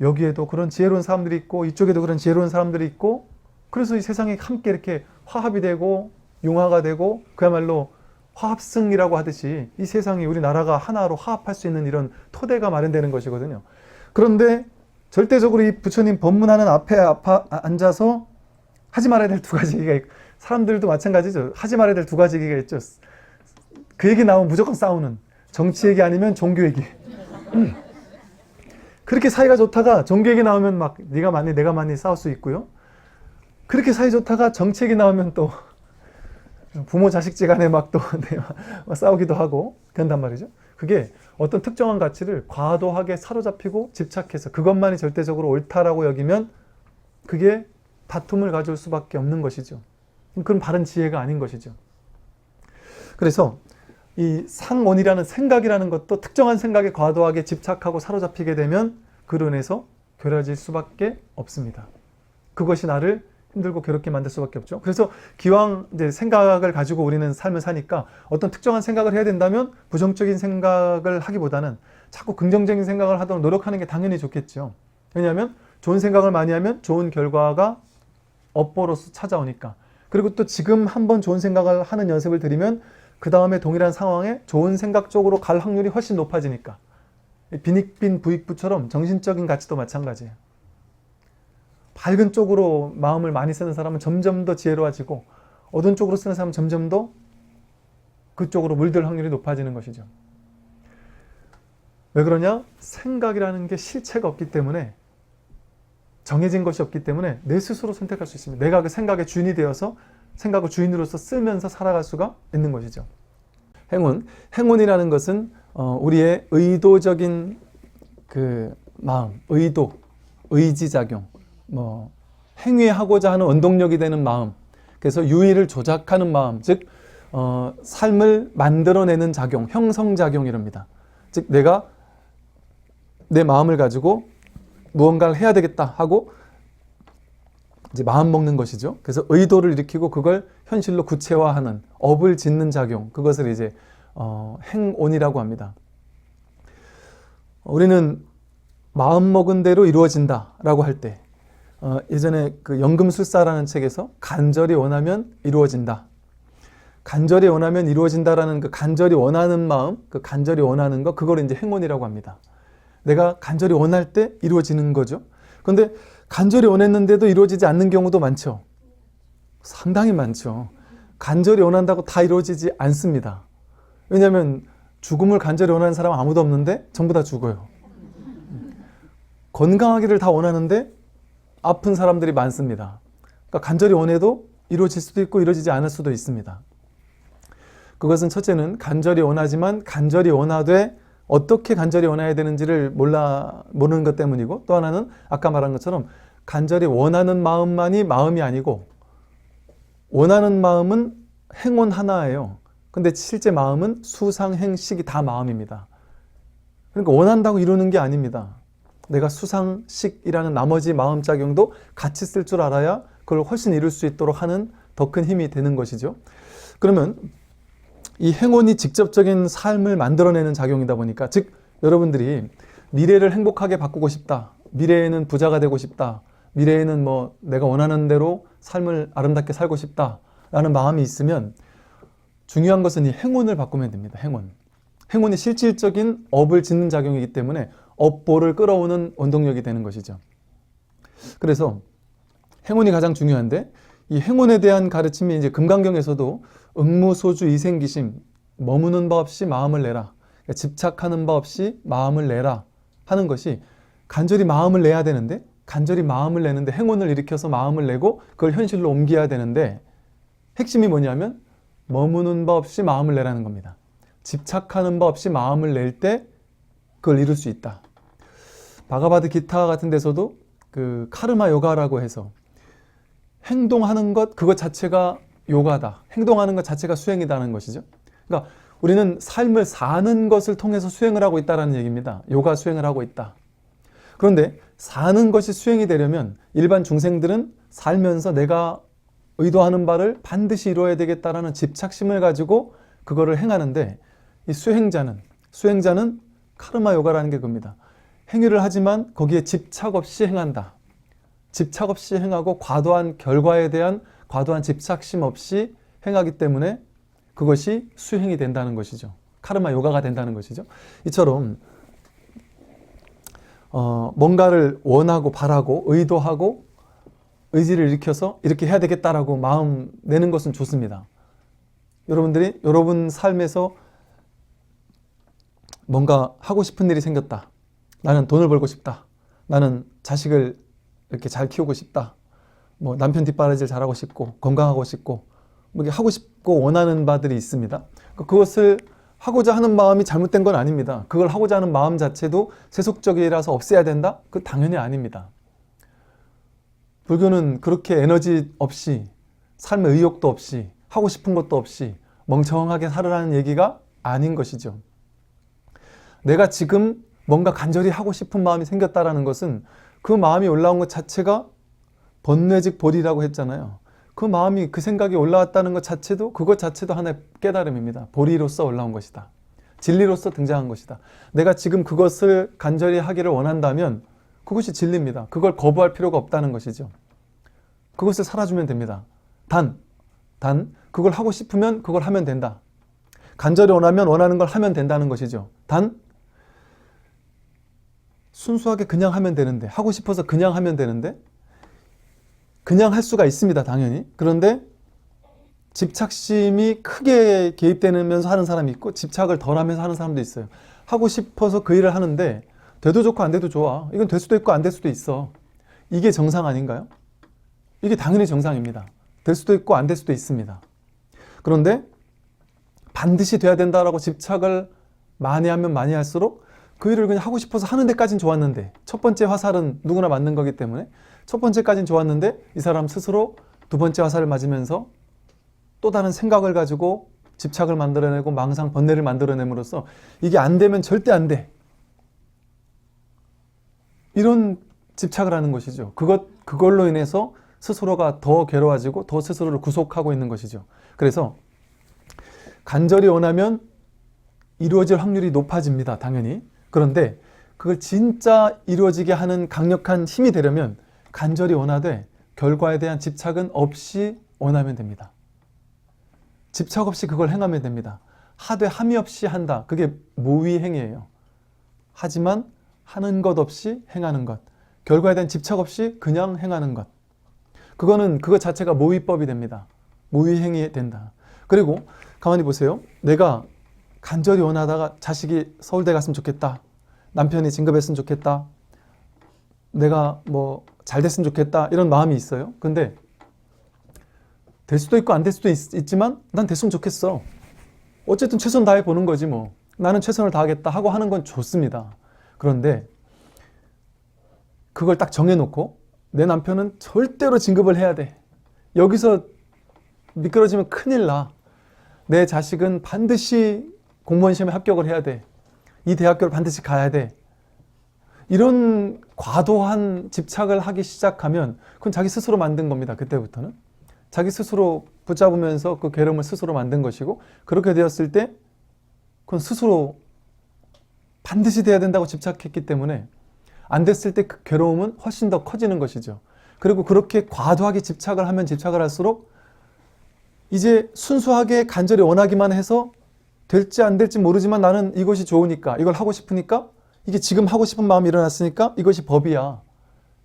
여기에도 그런 지혜로운 사람들이 있고 이쪽에도 그런 지혜로운 사람들이 있고, 그래서 이 세상이 함께 이렇게 화합이 되고 융화가 되고 그야말로 화합승이라고 하듯이 이 세상이, 우리나라가 하나로 화합할 수 있는 이런 토대가 마련되는 것이거든요. 그런데 절대적으로 이 부처님 법문하는 앞에 앉아서 하지 말아야 될 두 가지 얘기가 있고, 사람들도 마찬가지죠. 하지 말아야 될 두 가지 얘기가 있죠. 그 얘기 나오면 무조건 싸우는, 정치 얘기 아니면 종교 얘기. 그렇게 사이가 좋다가 종교 얘기 나오면 막 네가 맞니 내가 맞니 싸울 수 있고요. 그렇게 사이 좋다가 정치 얘기 나오면 또 부모 자식지간에 막 또 싸우기도 하고 그런단 말이죠. 그게 어떤 특정한 가치를 과도하게 사로잡히고 집착해서 그것만이 절대적으로 옳다라고 여기면 그게 다툼을 가져올 수밖에 없는 것이죠. 그건 바른 지혜가 아닌 것이죠. 그래서 이 상온이라는 생각이라는 것도 특정한 생각에 과도하게 집착하고 사로잡히게 되면 그로 인해서 괴로워질 수밖에 없습니다. 그것이 나를 힘들고 괴롭게 만들 수밖에 없죠. 그래서 기왕 이제 생각을 가지고 우리는 삶을 사니까 어떤 특정한 생각을 해야 된다면 부정적인 생각을 하기보다는 자꾸 긍정적인 생각을 하도록 노력하는 게 당연히 좋겠죠. 왜냐하면 좋은 생각을 많이 하면 좋은 결과가 업보로서 찾아오니까. 그리고 또 지금 한번 좋은 생각을 하는 연습을 들이면 그 다음에 동일한 상황에 좋은 생각 쪽으로 갈 확률이 훨씬 높아지니까. 빈익빈 부익부처럼 정신적인 가치도 마찬가지예요. 밝은 쪽으로 마음을 많이 쓰는 사람은 점점 더 지혜로워지고 어두운 쪽으로 쓰는 사람은 점점 더 그쪽으로 물들 확률이 높아지는 것이죠. 왜 그러냐? 생각이라는 게 실체가 없기 때문에, 정해진 것이 없기 때문에 내 스스로 선택할 수 있습니다. 내가 그 생각의 주인이 되어서 생각을 주인으로서 쓰면서 살아갈 수가 있는 것이죠. 행운이라는 것은 우리의 의도적인 그 마음, 의도, 의지작용, 행위하고자 하는 원동력이 되는 마음, 그래서 유의를 조작하는 마음, 즉 삶을 만들어내는 작용, 형성작용이랍니다. 즉 내가 내 마음을 가지고 무언가를 해야 되겠다 하고 이제 마음 먹는 것이죠. 그래서 의도를 일으키고 그걸 현실로 구체화하는, 업을 짓는 작용, 그것을 이제 행온이라고 합니다. 우리는 마음 먹은 대로 이루어진다라고 할 때, 예전에 그 연금술사라는 책에서 간절히 원하면 이루어진다, 간절히 원하면 이루어진다라는 그 간절히 원하는 마음, 그 간절히 원하는 거, 그걸 이제 행운이라고 합니다. 내가 간절히 원할 때 이루어지는 거죠. 그런데 간절히 원했는데도 이루어지지 않는 경우도 많죠. 상당히 많죠. 간절히 원한다고 다 이루어지지 않습니다. 왜냐하면 죽음을 간절히 원하는 사람은 아무도 없는데 전부 다 죽어요. 건강하기를 다 원하는데 아픈 사람들이 많습니다. 그러니까 간절히 원해도 이루어질 수도 있고 이루어지지 않을 수도 있습니다. 그것은 첫째는 간절히 원하지만 간절히 원하되 어떻게 간절히 원해야 되는지를 모르는 것 때문이고, 또 하나는 아까 말한 것처럼 간절히 원하는 마음만이 마음이 아니고 원하는 마음은 행원 하나예요. 근데 실제 마음은 수상행식이 다 마음입니다. 그러니까 원한다고 이루는 게 아닙니다. 내가 수상식이라는 나머지 마음작용도 같이 쓸 줄 알아야 그걸 훨씬 이룰 수 있도록 하는 더 큰 힘이 되는 것이죠. 그러면 이 행운이 직접적인 삶을 만들어내는 작용이다 보니까, 즉 여러분들이 미래를 행복하게 바꾸고 싶다, 미래에는 부자가 되고 싶다, 미래에는 내가 원하는 대로 삶을 아름답게 살고 싶다 라는 마음이 있으면 중요한 것은 이 행운을 바꾸면 됩니다. 행운이 실질적인 업을 짓는 작용이기 때문에 업보를 끌어오는 원동력이 되는 것이죠. 그래서 행운이 가장 중요한데, 이 행운에 대한 가르침이 이제 금강경에서도 응무소주 이생기심, 머무는 바 없이 마음을 내라, 그러니까 집착하는 바 없이 마음을 내라 하는 것이, 간절히 마음을 내야 되는데, 간절히 마음을 내는데 행운을 일으켜서 마음을 내고 그걸 현실로 옮겨야 되는데, 핵심이 뭐냐면 머무는 바 없이 마음을 내라는 겁니다. 집착하는 바 없이 마음을 낼 때 그걸 이룰 수 있다. 바가바드 기타 같은 데서도 그 카르마 요가라고 해서 행동하는 것, 그것 자체가 요가다, 행동하는 것 자체가 수행이다는 것이죠. 그러니까 우리는 삶을 사는 것을 통해서 수행을 하고 있다는 얘기입니다. 요가 수행을 하고 있다. 그런데 사는 것이 수행이 되려면 일반 중생들은 살면서 내가 의도하는 바를 반드시 이루어야 되겠다라는 집착심을 가지고 그거를 행하는데, 이 수행자는 카르마 요가라는 게 그겁니다. 행위를 하지만 거기에 집착 없이 행한다. 집착 없이 행하고 과도한 결과에 대한 과도한 집착심 없이 행하기 때문에 그것이 수행이 된다는 것이죠. 카르마 요가가 된다는 것이죠. 이처럼 뭔가를 원하고 바라고 의도하고 의지를 일으켜서 이렇게 해야 되겠다라고 마음 내는 것은 좋습니다. 여러분들이 여러분 삶에서 뭔가 하고 싶은 일이 생겼다. 나는 돈을 벌고 싶다. 나는 자식을 이렇게 잘 키우고 싶다. 남편 뒷바라지를 잘하고 싶고 건강하고 싶고 이렇게 하고 싶고 원하는 바들이 있습니다. 그것을 하고자 하는 마음이 잘못된 건 아닙니다. 그걸 하고자 하는 마음 자체도 세속적이라서 없애야 된다? 그건 당연히 아닙니다. 불교는 그렇게 에너지 없이 삶의 의욕도 없이 하고 싶은 것도 없이 멍청하게 살으라는 얘기가 아닌 것이죠. 내가 지금 뭔가 간절히 하고 싶은 마음이 생겼다라는 것은 그 마음이 올라온 것 자체가 번뇌직 보리라고 했잖아요. 그 마음이 그 생각이 올라왔다는 것 자체도 그것 자체도 하나의 깨달음입니다. 보리로서 올라온 것이다. 진리로서 등장한 것이다. 내가 지금 그것을 간절히 하기를 원한다면 그것이 진리입니다. 그걸 거부할 필요가 없다는 것이죠. 그것을 살아주면 됩니다. 단 그걸 하고 싶으면 그걸 하면 된다. 간절히 원하면 원하는 걸 하면 된다는 것이죠. 단 순수하게 그냥 하면 되는데, 하고 싶어서 그냥 하면 되는데, 그냥 할 수가 있습니다. 당연히. 그런데 집착심이 크게 개입되면서 하는 사람이 있고 집착을 덜 하면서 하는 사람도 있어요. 하고 싶어서 그 일을 하는데 돼도 좋고 안 돼도 좋아. 이건 될 수도 있고 안 될 수도 있어. 이게 정상 아닌가요? 이게 당연히 정상입니다. 될 수도 있고 안 될 수도 있습니다. 그런데 반드시 돼야 된다라고 집착을 많이 하면 많이 할수록 그 일을 그냥 하고 싶어서 하는 데까진 좋았는데, 첫 번째 화살은 누구나 맞는 거기 때문에 첫 번째까진 좋았는데 이 사람 스스로 두 번째 화살을 맞으면서 또 다른 생각을 가지고 집착을 만들어내고 망상, 번뇌를 만들어냄으로써 이게 안 되면 절대 안 돼. 이런 집착을 하는 것이죠. 그걸로 인해서 스스로가 더 괴로워지고 더 스스로를 구속하고 있는 것이죠. 그래서 간절히 원하면 이루어질 확률이 높아집니다. 당연히. 그런데 그걸 진짜 이루어지게 하는 강력한 힘이 되려면 간절히 원하되 결과에 대한 집착은 없이 원하면 됩니다. 집착 없이 그걸 행하면 됩니다. 하되 함이 없이 한다. 그게 모의행위예요. 하지만 하는 것 없이 행하는 것. 결과에 대한 집착 없이 그냥 행하는 것. 그것 자체가 모의법이 됩니다. 모의행위 된다. 그리고 가만히 보세요. 내가 간절히 원하다가 자식이 서울대 갔으면 좋겠다. 남편이 진급했으면 좋겠다. 내가 잘 됐으면 좋겠다. 이런 마음이 있어요. 근데 될 수도 있고 안 될 수도 있지만 난 됐으면 좋겠어. 어쨌든 최선 다해 보는 거지 뭐. 나는 최선을 다하겠다 하고 하는 건 좋습니다. 그런데 그걸 딱 정해놓고 내 남편은 절대로 진급을 해야 돼. 여기서 미끄러지면 큰일 나. 내 자식은 반드시 공무원 시험에 합격을 해야 돼. 이 대학교를 반드시 가야 돼. 이런 과도한 집착을 하기 시작하면 그건 자기 스스로 만든 겁니다. 그때부터는. 자기 스스로 붙잡으면서 그 괴로움을 스스로 만든 것이고, 그렇게 되었을 때 그건 스스로 반드시 돼야 된다고 집착했기 때문에 안 됐을 때 그 괴로움은 훨씬 더 커지는 것이죠. 그리고 그렇게 과도하게 집착을 하면 집착을 할수록 이제 순수하게 간절히 원하기만 해서 될지 안 될지 모르지만 나는 이것이 좋으니까, 이걸 하고 싶으니까, 이게 지금 하고 싶은 마음이 일어났으니까 이것이 법이야.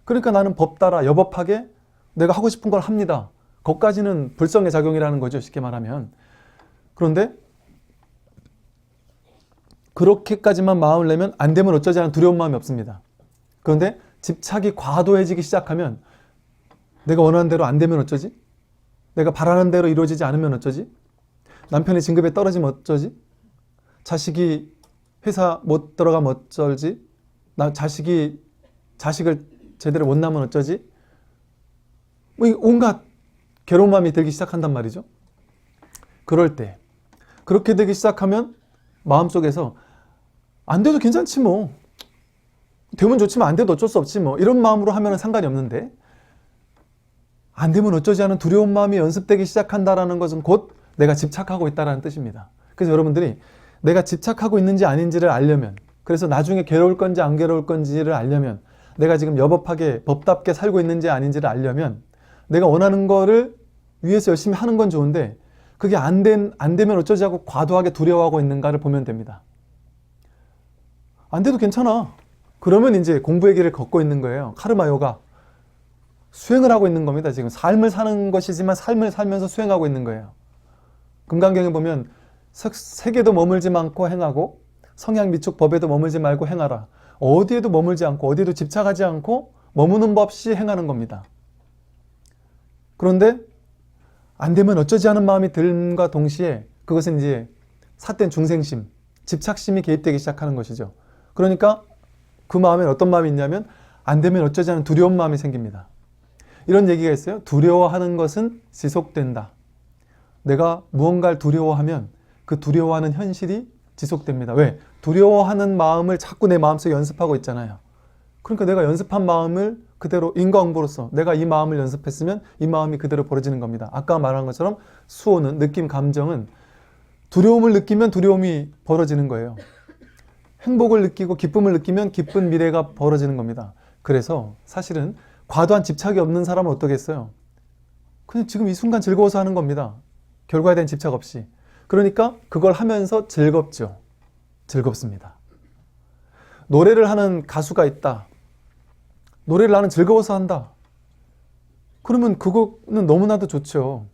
그러니까 나는 법 따라 여법하게 내가 하고 싶은 걸 합니다. 거기까지는 불성의 작용이라는 거죠. 쉽게 말하면. 그런데 그렇게까지만 마음을 내면 안 되면 어쩌지 하는 두려운 마음이 없습니다. 그런데 집착이 과도해지기 시작하면 내가 원하는 대로 안 되면 어쩌지? 내가 바라는 대로 이루어지지 않으면 어쩌지? 남편이 진급에 떨어지면 어쩌지? 자식이 회사 못 들어가면 어쩔지? 자식을 제대로 못 낳으면 어쩌지? 온갖 괴로운 마음이 들기 시작한단 말이죠. 그럴 때 그렇게 되기 시작하면 마음속에서 안 돼도 괜찮지 뭐. 되면 좋지만 안 돼도 어쩔 수 없지 뭐. 이런 마음으로 하면 상관이 없는데, 안 되면 어쩌지 하는 두려운 마음이 연습되기 시작한다는 것은 곧 내가 집착하고 있다는 뜻입니다. 그래서 여러분들이 내가 집착하고 있는지 아닌지를 알려면, 그래서 나중에 괴로울 건지 안 괴로울 건지를 알려면, 내가 지금 여법하게 법답게 살고 있는지 아닌지를 알려면, 내가 원하는 거를 위해서 열심히 하는 건 좋은데 그게 안 되면 어쩌지 하고 과도하게 두려워하고 있는가를 보면 됩니다. 안 돼도 괜찮아. 그러면 이제 공부의 길을 걷고 있는 거예요. 카르마 요가. 수행을 하고 있는 겁니다. 지금 삶을 사는 것이지만 삶을 살면서 수행하고 있는 거예요. 금강경에 보면 세계도 머물지 않고 행하고 성향 미축 법에도 머물지 말고 행하라. 어디에도 머물지 않고 어디에도 집착하지 않고 머무는 법 없이 행하는 겁니다. 그런데 안 되면 어쩌지 하는 마음이 듦과 동시에 그것은 이제 삿된 중생심, 집착심이 개입되기 시작하는 것이죠. 그러니까 그 마음에 어떤 마음이 있냐면 안 되면 어쩌지 하는 두려운 마음이 생깁니다. 이런 얘기가 있어요. 두려워하는 것은 지속된다. 내가 무언가를 두려워하면 그 두려워하는 현실이 지속됩니다. 왜? 두려워하는 마음을 자꾸 내 마음속에 연습하고 있잖아요. 그러니까 내가 연습한 마음을 그대로 인과응보로서 내가 이 마음을 연습했으면 이 마음이 그대로 벌어지는 겁니다. 아까 말한 것처럼 수호는, 느낌, 감정은 두려움을 느끼면 두려움이 벌어지는 거예요. 행복을 느끼고 기쁨을 느끼면 기쁜 미래가 벌어지는 겁니다. 그래서 사실은 과도한 집착이 없는 사람은 어떠겠어요? 그냥 지금 이 순간 즐거워서 하는 겁니다. 결과에 대한 집착 없이. 그러니까 그걸 하면서 즐겁죠. 즐겁습니다. 노래를 하는 가수가 있다. 노래를 나는 즐거워서 한다. 그러면 그거는 너무나도 좋죠.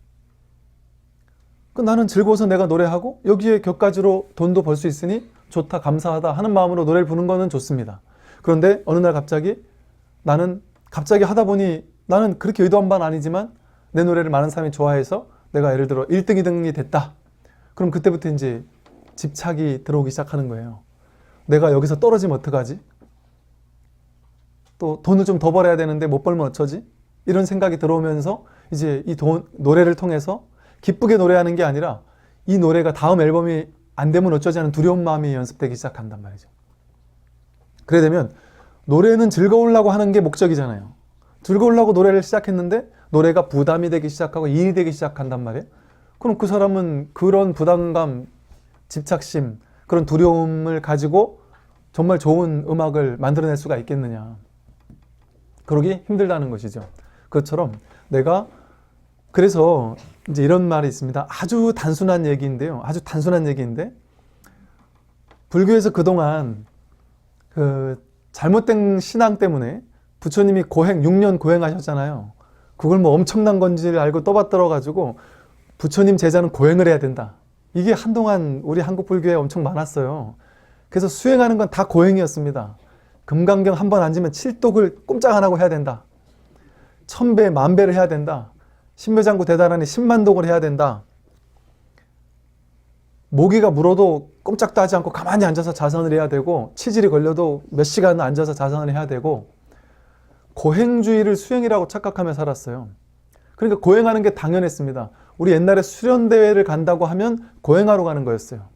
나는 즐거워서 내가 노래하고 여기에 곁가지로 돈도 벌 수 있으니 좋다, 감사하다 하는 마음으로 노래를 부르는 거는 좋습니다. 그런데 어느 날 갑자기 나는 갑자기 하다 보니 나는 그렇게 의도한 바는 아니지만 내 노래를 많은 사람이 좋아해서 내가 예를 들어 1등, 2등이 됐다. 그럼 그때부터 이제 집착이 들어오기 시작하는 거예요. 내가 여기서 떨어지면 어떡하지? 또 돈을 좀 더 벌어야 되는데 못 벌면 어쩌지? 이런 생각이 들어오면서 이제 이 노래를 통해서 기쁘게 노래하는 게 아니라 이 노래가 다음 앨범이 안 되면 어쩌지 하는 두려운 마음이 연습되기 시작한단 말이죠. 그래 되면 노래는 즐거우려고 하는 게 목적이잖아요. 즐거우려고 노래를 시작했는데 노래가 부담이 되기 시작하고 일이 되기 시작한단 말이에요. 그럼 그 사람은 그런 부담감, 집착심, 그런 두려움을 가지고 정말 좋은 음악을 만들어낼 수가 있겠느냐. 그러기 힘들다는 것이죠. 그것처럼 내가 그래서 이제 이런 말이 있습니다. 아주 단순한 얘기인데요. 아주 단순한 얘기인데 불교에서 그동안 그 잘못된 신앙 때문에 부처님이 6년 고행하셨잖아요. 그걸 뭐 엄청난 건지를 알고 떠받들어 가지고 부처님 제자는 고행을 해야 된다. 이게 한동안 우리 한국 불교에 엄청 많았어요. 그래서 수행하는 건 다 고행이었습니다. 금강경 한 번 앉으면 7독을 꼼짝 안 하고 해야 된다. 1000배, 10,000배를 해야 된다. 신묘장구 대단하니 10만독을 해야 된다. 모기가 물어도 꼼짝도 하지 않고 가만히 앉아서 자선을 해야 되고 치질이 걸려도 몇 시간 앉아서 자선을 해야 되고 고행주의를 수행이라고 착각하며 살았어요. 그러니까 고행하는 게 당연했습니다. 우리 옛날에 수련대회를 간다고 하면 고행하러 가는 거였어요.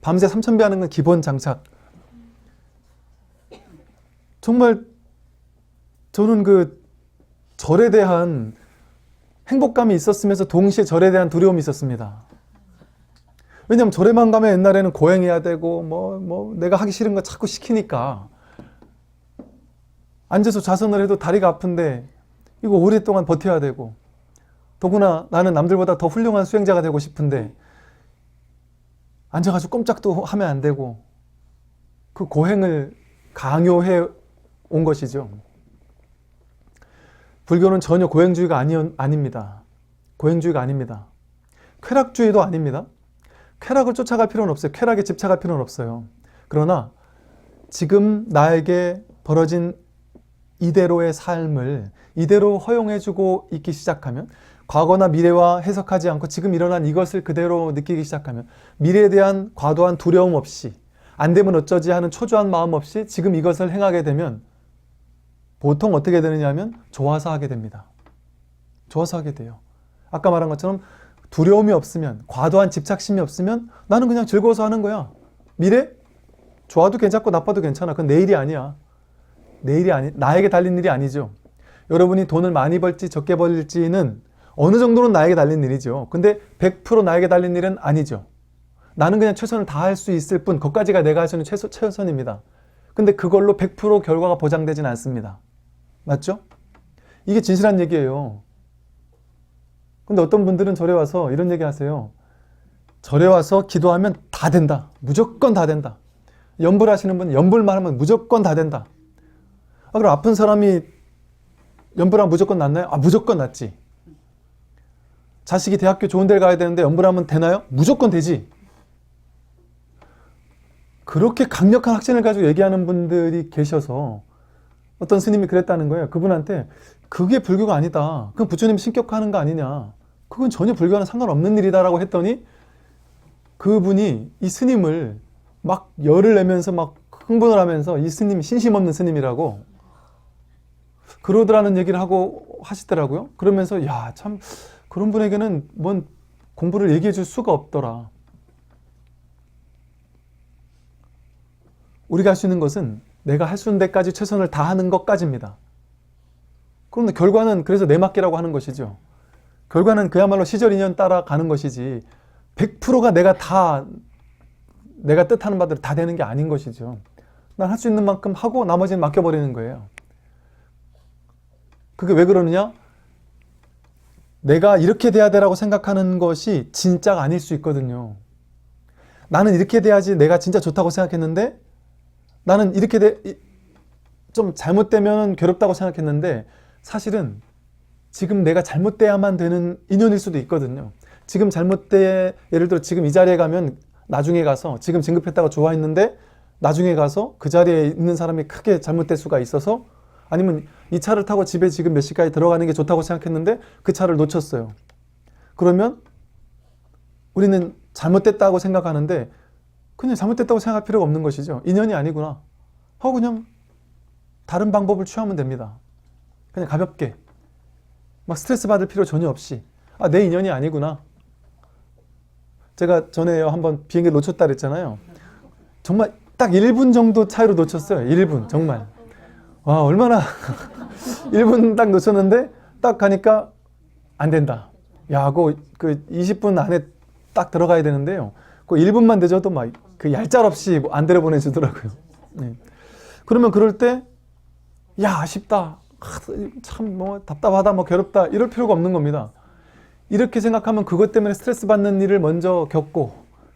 밤새 3000배 하는 건 기본 장착. 정말 저는 그 절에 대한 행복감이 있었으면서 동시에 절에 대한 두려움이 있었습니다. 왜냐하면 절에만 가면 옛날에는 고행해야 되고 내가 하기 싫은 거 자꾸 시키니까 앉아서 자선을 해도 다리가 아픈데 이거 오랫동안 버텨야 되고 더구나 나는 남들보다 더 훌륭한 수행자가 되고 싶은데 앉아가지고 꼼짝도 하면 안 되고 그 고행을 강요해 온 것이죠. 불교는 전혀 고행주의가 아닙니다. 고행주의가 아닙니다. 쾌락주의도 아닙니다. 쾌락을 쫓아갈 필요는 없어요. 쾌락에 집착할 필요는 없어요. 그러나 지금 나에게 벌어진 이대로의 삶을 이대로 허용해주고 있기 시작하면 과거나 미래와 해석하지 않고 지금 일어난 이것을 그대로 느끼기 시작하면 미래에 대한 과도한 두려움 없이 안 되면 어쩌지 하는 초조한 마음 없이 지금 이것을 행하게 되면 보통 어떻게 되느냐 하면 좋아서 하게 됩니다. 좋아서 하게 돼요. 아까 말한 것처럼 두려움이 없으면 과도한 집착심이 없으면 나는 그냥 즐거워서 하는 거야. 미래? 좋아도 괜찮고 나빠도 괜찮아. 그건 내 일이 아니야. 나에게 달린 일이 아니죠. 여러분이 돈을 많이 벌지 적게 벌지는 어느 정도는 나에게 달린 일이죠. 근데 100% 나에게 달린 일은 아니죠. 나는 그냥 최선을 다할 수 있을 뿐 그것까지가 내가 할 수 있는 최선입니다. 근데 그걸로 100% 결과가 보장되진 않습니다. 맞죠? 이게 진실한 얘기예요. 근데 어떤 분들은 절에 와서 이런 얘기 하세요. 절에 와서 기도하면 다 된다. 무조건 다 된다. 염불하시는 분은 염불만 하면 무조건 다 된다. 그럼 아픈 사람이 염불하면 무조건 낫나요? 무조건 낫지. 자식이 대학교 좋은 데를 가야 되는데 염불하면 되나요? 무조건 되지. 그렇게 강력한 확신을 가지고 얘기하는 분들이 계셔서 어떤 스님이 그랬다는 거예요. 그분한테 그게 불교가 아니다. 그건 부처님이 신격화하는 거 아니냐. 그건 전혀 불교와는 상관없는 일이다라고 했더니 그분이 이 스님을 막 열을 내면서 막 흥분을 하면서 이 스님이 신심 없는 스님이라고 그러더라는 얘기를 하고 하시더라고요. 그러면서 야, 참 그런 분에게는 뭔 공부를 얘기해 줄 수가 없더라. 우리가 할 수 있는 것은 내가 할 수 있는 데까지 최선을 다하는 것까지입니다. 그런데 결과는 그래서 내맡기라고 하는 것이죠. 결과는 그야말로 시절 인연 따라가는 것이지 100%가 내가 뜻하는 바대로 다 되는 게 아닌 것이죠. 난 할 수 있는 만큼 하고 나머지는 맡겨버리는 거예요. 그게 왜 그러느냐? 내가 이렇게 돼야 되라고 생각하는 것이 진짜가 아닐 수 있거든요. 나는 이렇게 돼야지 내가 진짜 좋다고 생각했는데 나는 이렇게 좀 잘못되면 괴롭다고 생각했는데 사실은 지금 내가 잘못돼야만 되는 인연일 수도 있거든요. 지금 예를 들어 지금 이 자리에 가면 나중에 가서 지금 진급했다가 좋아했는데 나중에 가서 그 자리에 있는 사람이 크게 잘못될 수가 있어서 아니면 이 차를 타고 집에 지금 몇 시까지 들어가는 게 좋다고 생각했는데 그 차를 놓쳤어요. 그러면 우리는 잘못됐다고 생각하는데 그냥 잘못됐다고 생각할 필요가 없는 것이죠. 인연이 아니구나 하고 그냥 다른 방법을 취하면 됩니다. 그냥 가볍게 막 스트레스 받을 필요 전혀 없이 내 인연이 아니구나. 제가 전에 한번 비행기 놓쳤다 그랬잖아요. 정말 딱 1분 정도 차이로 놓쳤어요. 1분 정말. 와, 얼마나 1분 딱 놓쳤는데 딱 가니까 안 된다. 야, 그 20분 안에 딱 들어가야 되는데요. 그 1분만 늦어도 막 그 얄짤없이 안 데려보내주더라고요. 네. 그러면 그럴 때 야, 아쉽다. 참 뭐 답답하다, 뭐 괴롭다 이럴 필요가 없는 겁니다. 이렇게 생각하면 그것 때문에 스트레스 받는 일을 먼저 겪고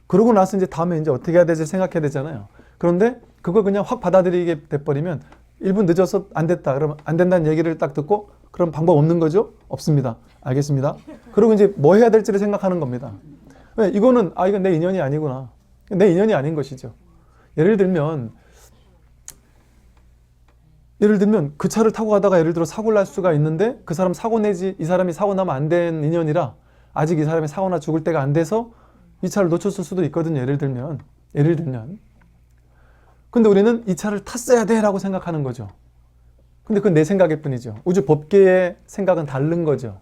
그러고 나서 이제 다음에 이제 어떻게 해야 되지 생각해야 되잖아요. 그런데 그걸 그냥 확 받아들이게 돼버리면 1분 늦어서 안 됐다. 그러면 안 된다는 얘기를 딱 듣고 그럼 방법 없는 거죠? 없습니다. 알겠습니다. 그리고 이제 뭐 해야 될지를 생각하는 겁니다. 왜? 이건 내 인연이 아니구나. 내 인연이 아닌 것이죠. 예를 들면 그 차를 타고 가다가 예를 들어 사고를 날 수가 있는데 그 사람 사고 내지 이 사람이 사고 나면 안 된 인연이라 아직 이 사람이 사고나 죽을 때가 안 돼서 이 차를 놓쳤을 수도 있거든요. 예를 들면 근데 우리는 이 차를 탔어야 돼 라고 생각하는 거죠. 근데 그건 내 생각일 뿐이죠. 우주 법계의 생각은 다른 거죠.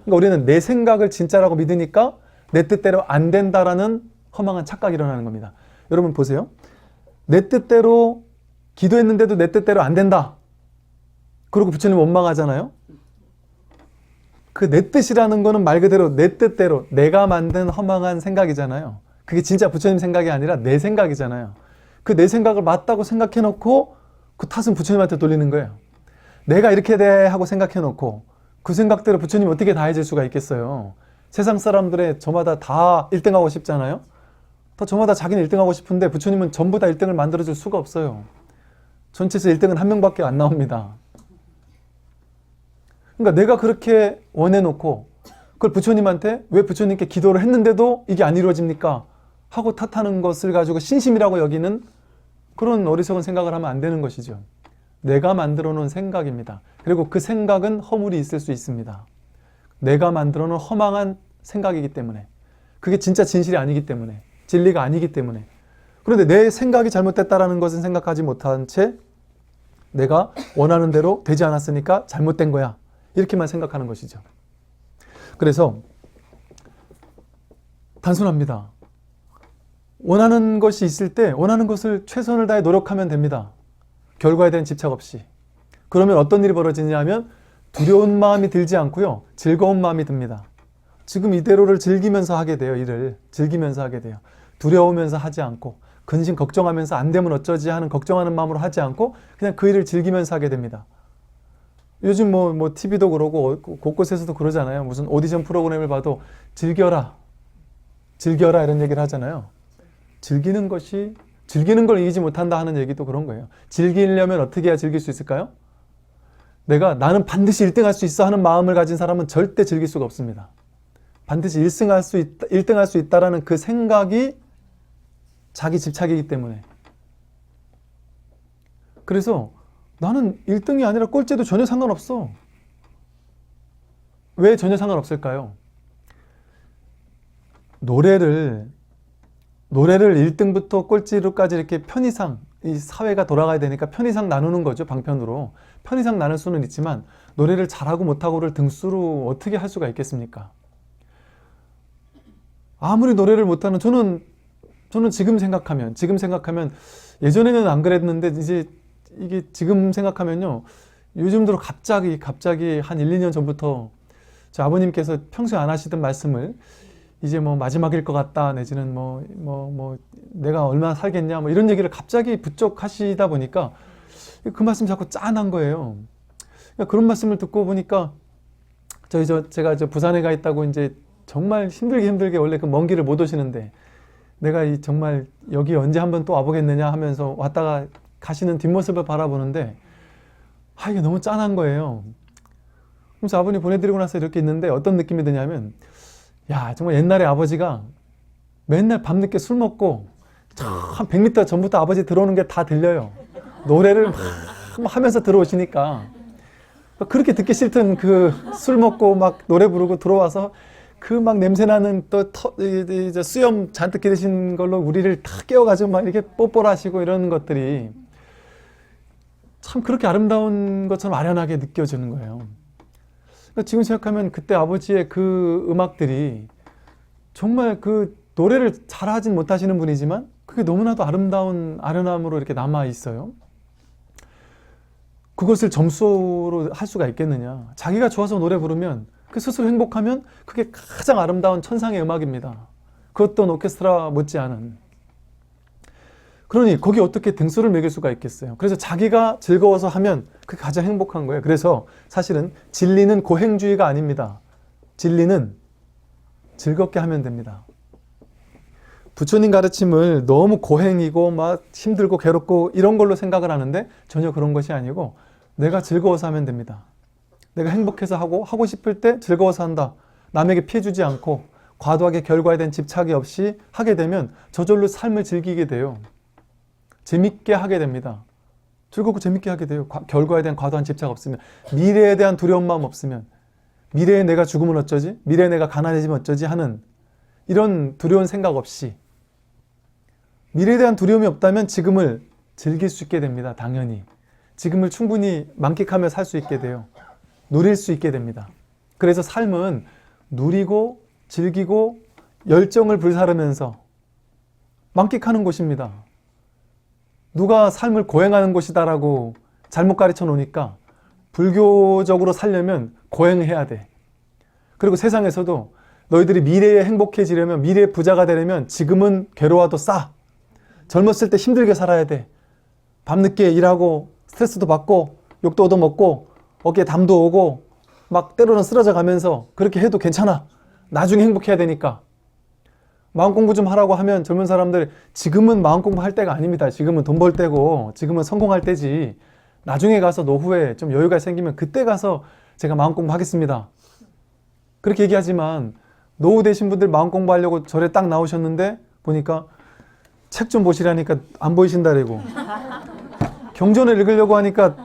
그러니까 우리는 내 생각을 진짜라고 믿으니까 내 뜻대로 안 된다라는 허망한 착각이 일어나는 겁니다. 여러분 보세요. 내 뜻대로 기도했는데도 내 뜻대로 안 된다. 그러고 부처님 원망하잖아요. 그 내 뜻이라는 거는 말 그대로 내 뜻대로 내가 만든 허망한 생각이잖아요. 그게 진짜 부처님 생각이 아니라 내 생각이잖아요. 그 내 생각을 맞다고 생각해놓고 그 탓은 부처님한테 돌리는 거예요. 내가 이렇게 돼 하고 생각해놓고 그 생각대로 부처님이 어떻게 다 해줄 수가 있겠어요. 세상 사람들의 저마다 다 1등하고 싶잖아요. 저마다 자기는 1등하고 싶은데 부처님은 전부 다 1등을 만들어줄 수가 없어요. 전체에서 1등은 한 명밖에 안 나옵니다. 그러니까 내가 그렇게 원해놓고 그걸 부처님한테 왜 부처님께 기도를 했는데도 이게 안 이루어집니까? 하고 탓하는 것을 가지고 신심이라고 여기는 그런 어리석은 생각을 하면 안 되는 것이죠. 내가 만들어 놓은 생각입니다. 그리고 그 생각은 허물이 있을 수 있습니다. 내가 만들어 놓은 허망한 생각이기 때문에 그게 진짜 진실이 아니기 때문에 진리가 아니기 때문에 그런데 내 생각이 잘못됐다라는 것은 생각하지 못한 채 내가 원하는 대로 되지 않았으니까 잘못된 거야. 이렇게만 생각하는 것이죠. 그래서 단순합니다. 원하는 것이 있을 때 원하는 것을 최선을 다해 노력하면 됩니다. 결과에 대한 집착 없이. 그러면 어떤 일이 벌어지냐 하면 두려운 마음이 들지 않고요. 즐거운 마음이 듭니다. 지금 이대로를 즐기면서 하게 돼요. 일을 즐기면서 하게 돼요. 두려우면서 하지 않고 근심 걱정하면서 안 되면 어쩌지 하는 걱정하는 마음으로 하지 않고 그냥 그 일을 즐기면서 하게 됩니다. 요즘 뭐 TV도 그러고 곳곳에서도 그러잖아요. 무슨 오디션 프로그램을 봐도 즐겨라 이런 얘기를 하잖아요. 즐기는 걸 이기지 못한다 하는 얘기도 그런 거예요. 즐기려면 어떻게 해야 즐길 수 있을까요? 나는 반드시 1등할 수 있어 하는 마음을 가진 사람은 절대 즐길 수가 없습니다. 반드시 1등할 수 있다라는 그 생각이 자기 집착이기 때문에. 그래서 나는 1등이 아니라 꼴찌도 전혀 상관없어. 왜 전혀 상관없을까요? 노래를 1등부터 꼴찌로까지 이렇게 편의상 이 사회가 돌아가야 되니까 편의상 나누는 거죠. 방편으로. 편의상 나눌 수는 있지만 노래를 잘하고 못하고를 등수로 어떻게 할 수가 있겠습니까? 아무리 노래를 못하는 저는 지금 생각하면 예전에는 안 그랬는데 이제 이게 지금 생각하면요. 요즘 들어 갑자기 한 1, 2년 전부터 저 아버님께서 평소에 안 하시던 말씀을 이제 뭐 마지막일 것 같다 내지는 내가 얼마나 살겠냐 뭐 이런 얘기를 갑자기 부쩍 하시다 보니까 그 말씀 자꾸 짠한 거예요. 그러니까 그런 말씀을 듣고 보니까 제가 부산에 가 있다고 이제 정말 힘들게 원래 그 먼 길을 못 오시는데 내가 정말 여기 언제 한번 또 와보겠느냐 하면서 왔다가 가시는 뒷모습을 바라보는데 이게 너무 짠한 거예요. 그래서 아버님 보내드리고 나서 이렇게 있는데 어떤 느낌이 드냐면 야 정말 옛날에 아버지가 맨날 밤늦게 술 먹고 한 100m 전부터 아버지 들어오는 게 다 들려요. 노래를 막 하면서 들어오시니까 그렇게 듣기 싫던 그 술 먹고 막 노래 부르고 들어와서 그 막 냄새나는 또 이제 수염 잔뜩 기르신 걸로 우리를 다 깨워가지고 막 이렇게 뽀뽀하시고 이런 것들이 참 그렇게 아름다운 것처럼 아련하게 느껴지는 거예요. 그러니까 지금 생각하면 그때 아버지의 그 음악들이 정말 그 노래를 잘하진 못하시는 분이지만 그게 너무나도 아름다운 아련함으로 이렇게 남아 있어요. 그것을 점수로 할 수가 있겠느냐. 자기가 좋아서 노래 부르면 그 스스로 행복하면 그게 가장 아름다운 천상의 음악입니다. 그것도 오케스트라 못지않은. 그러니 거기 어떻게 등수를 매길 수가 있겠어요. 그래서 자기가 즐거워서 하면 그게 가장 행복한 거예요. 그래서 사실은 진리는 고행주의가 아닙니다. 진리는 즐겁게 하면 됩니다. 부처님 가르침을 너무 고행이고 막 힘들고 괴롭고 이런 걸로 생각을 하는데 전혀 그런 것이 아니고 내가 즐거워서 하면 됩니다. 내가 행복해서 하고 싶을 때 즐거워서 한다. 남에게 피해 주지 않고 과도하게 결과에 대한 집착이 없이 하게 되면 저절로 삶을 즐기게 돼요. 재밌게 하게 됩니다. 즐겁고 재밌게 하게 돼요. 결과에 대한 과도한 집착 없으면, 미래에 대한 두려운 마음 없으면, 미래에 내가 죽으면 어쩌지? 미래에 내가 가난해지면 어쩌지? 하는 이런 두려운 생각 없이, 미래에 대한 두려움이 없다면 지금을 즐길 수 있게 됩니다. 당연히. 지금을 충분히 만끽하며 살 수 있게 돼요. 누릴 수 있게 됩니다. 그래서 삶은 누리고 즐기고 열정을 불사르면서 만끽하는 곳입니다. 누가 삶을 고행하는 곳이다라고 잘못 가르쳐 놓으니까 불교적으로 살려면 고행해야 돼. 그리고 세상에서도 너희들이 미래에 행복해지려면, 미래에 부자가 되려면 지금은 괴로워도 싸. 젊었을 때 힘들게 살아야 돼. 밤늦게 일하고 스트레스도 받고 욕도 얻어먹고 어깨에 담도 오고 막 때로는 쓰러져 가면서 그렇게 해도 괜찮아. 나중에 행복해야 되니까. 마음 공부 좀 하라고 하면 젊은 사람들 지금은 마음 공부할 때가 아닙니다. 지금은 돈 벌 때고 지금은 성공할 때지. 나중에 가서 노후에 좀 여유가 생기면 그때 가서 제가 마음 공부하겠습니다. 그렇게 얘기하지만 노후 되신 분들 마음 공부하려고 절에 딱 나오셨는데 보니까 책 좀 보시라니까 안 보이신다래고, 경전을 읽으려고 하니까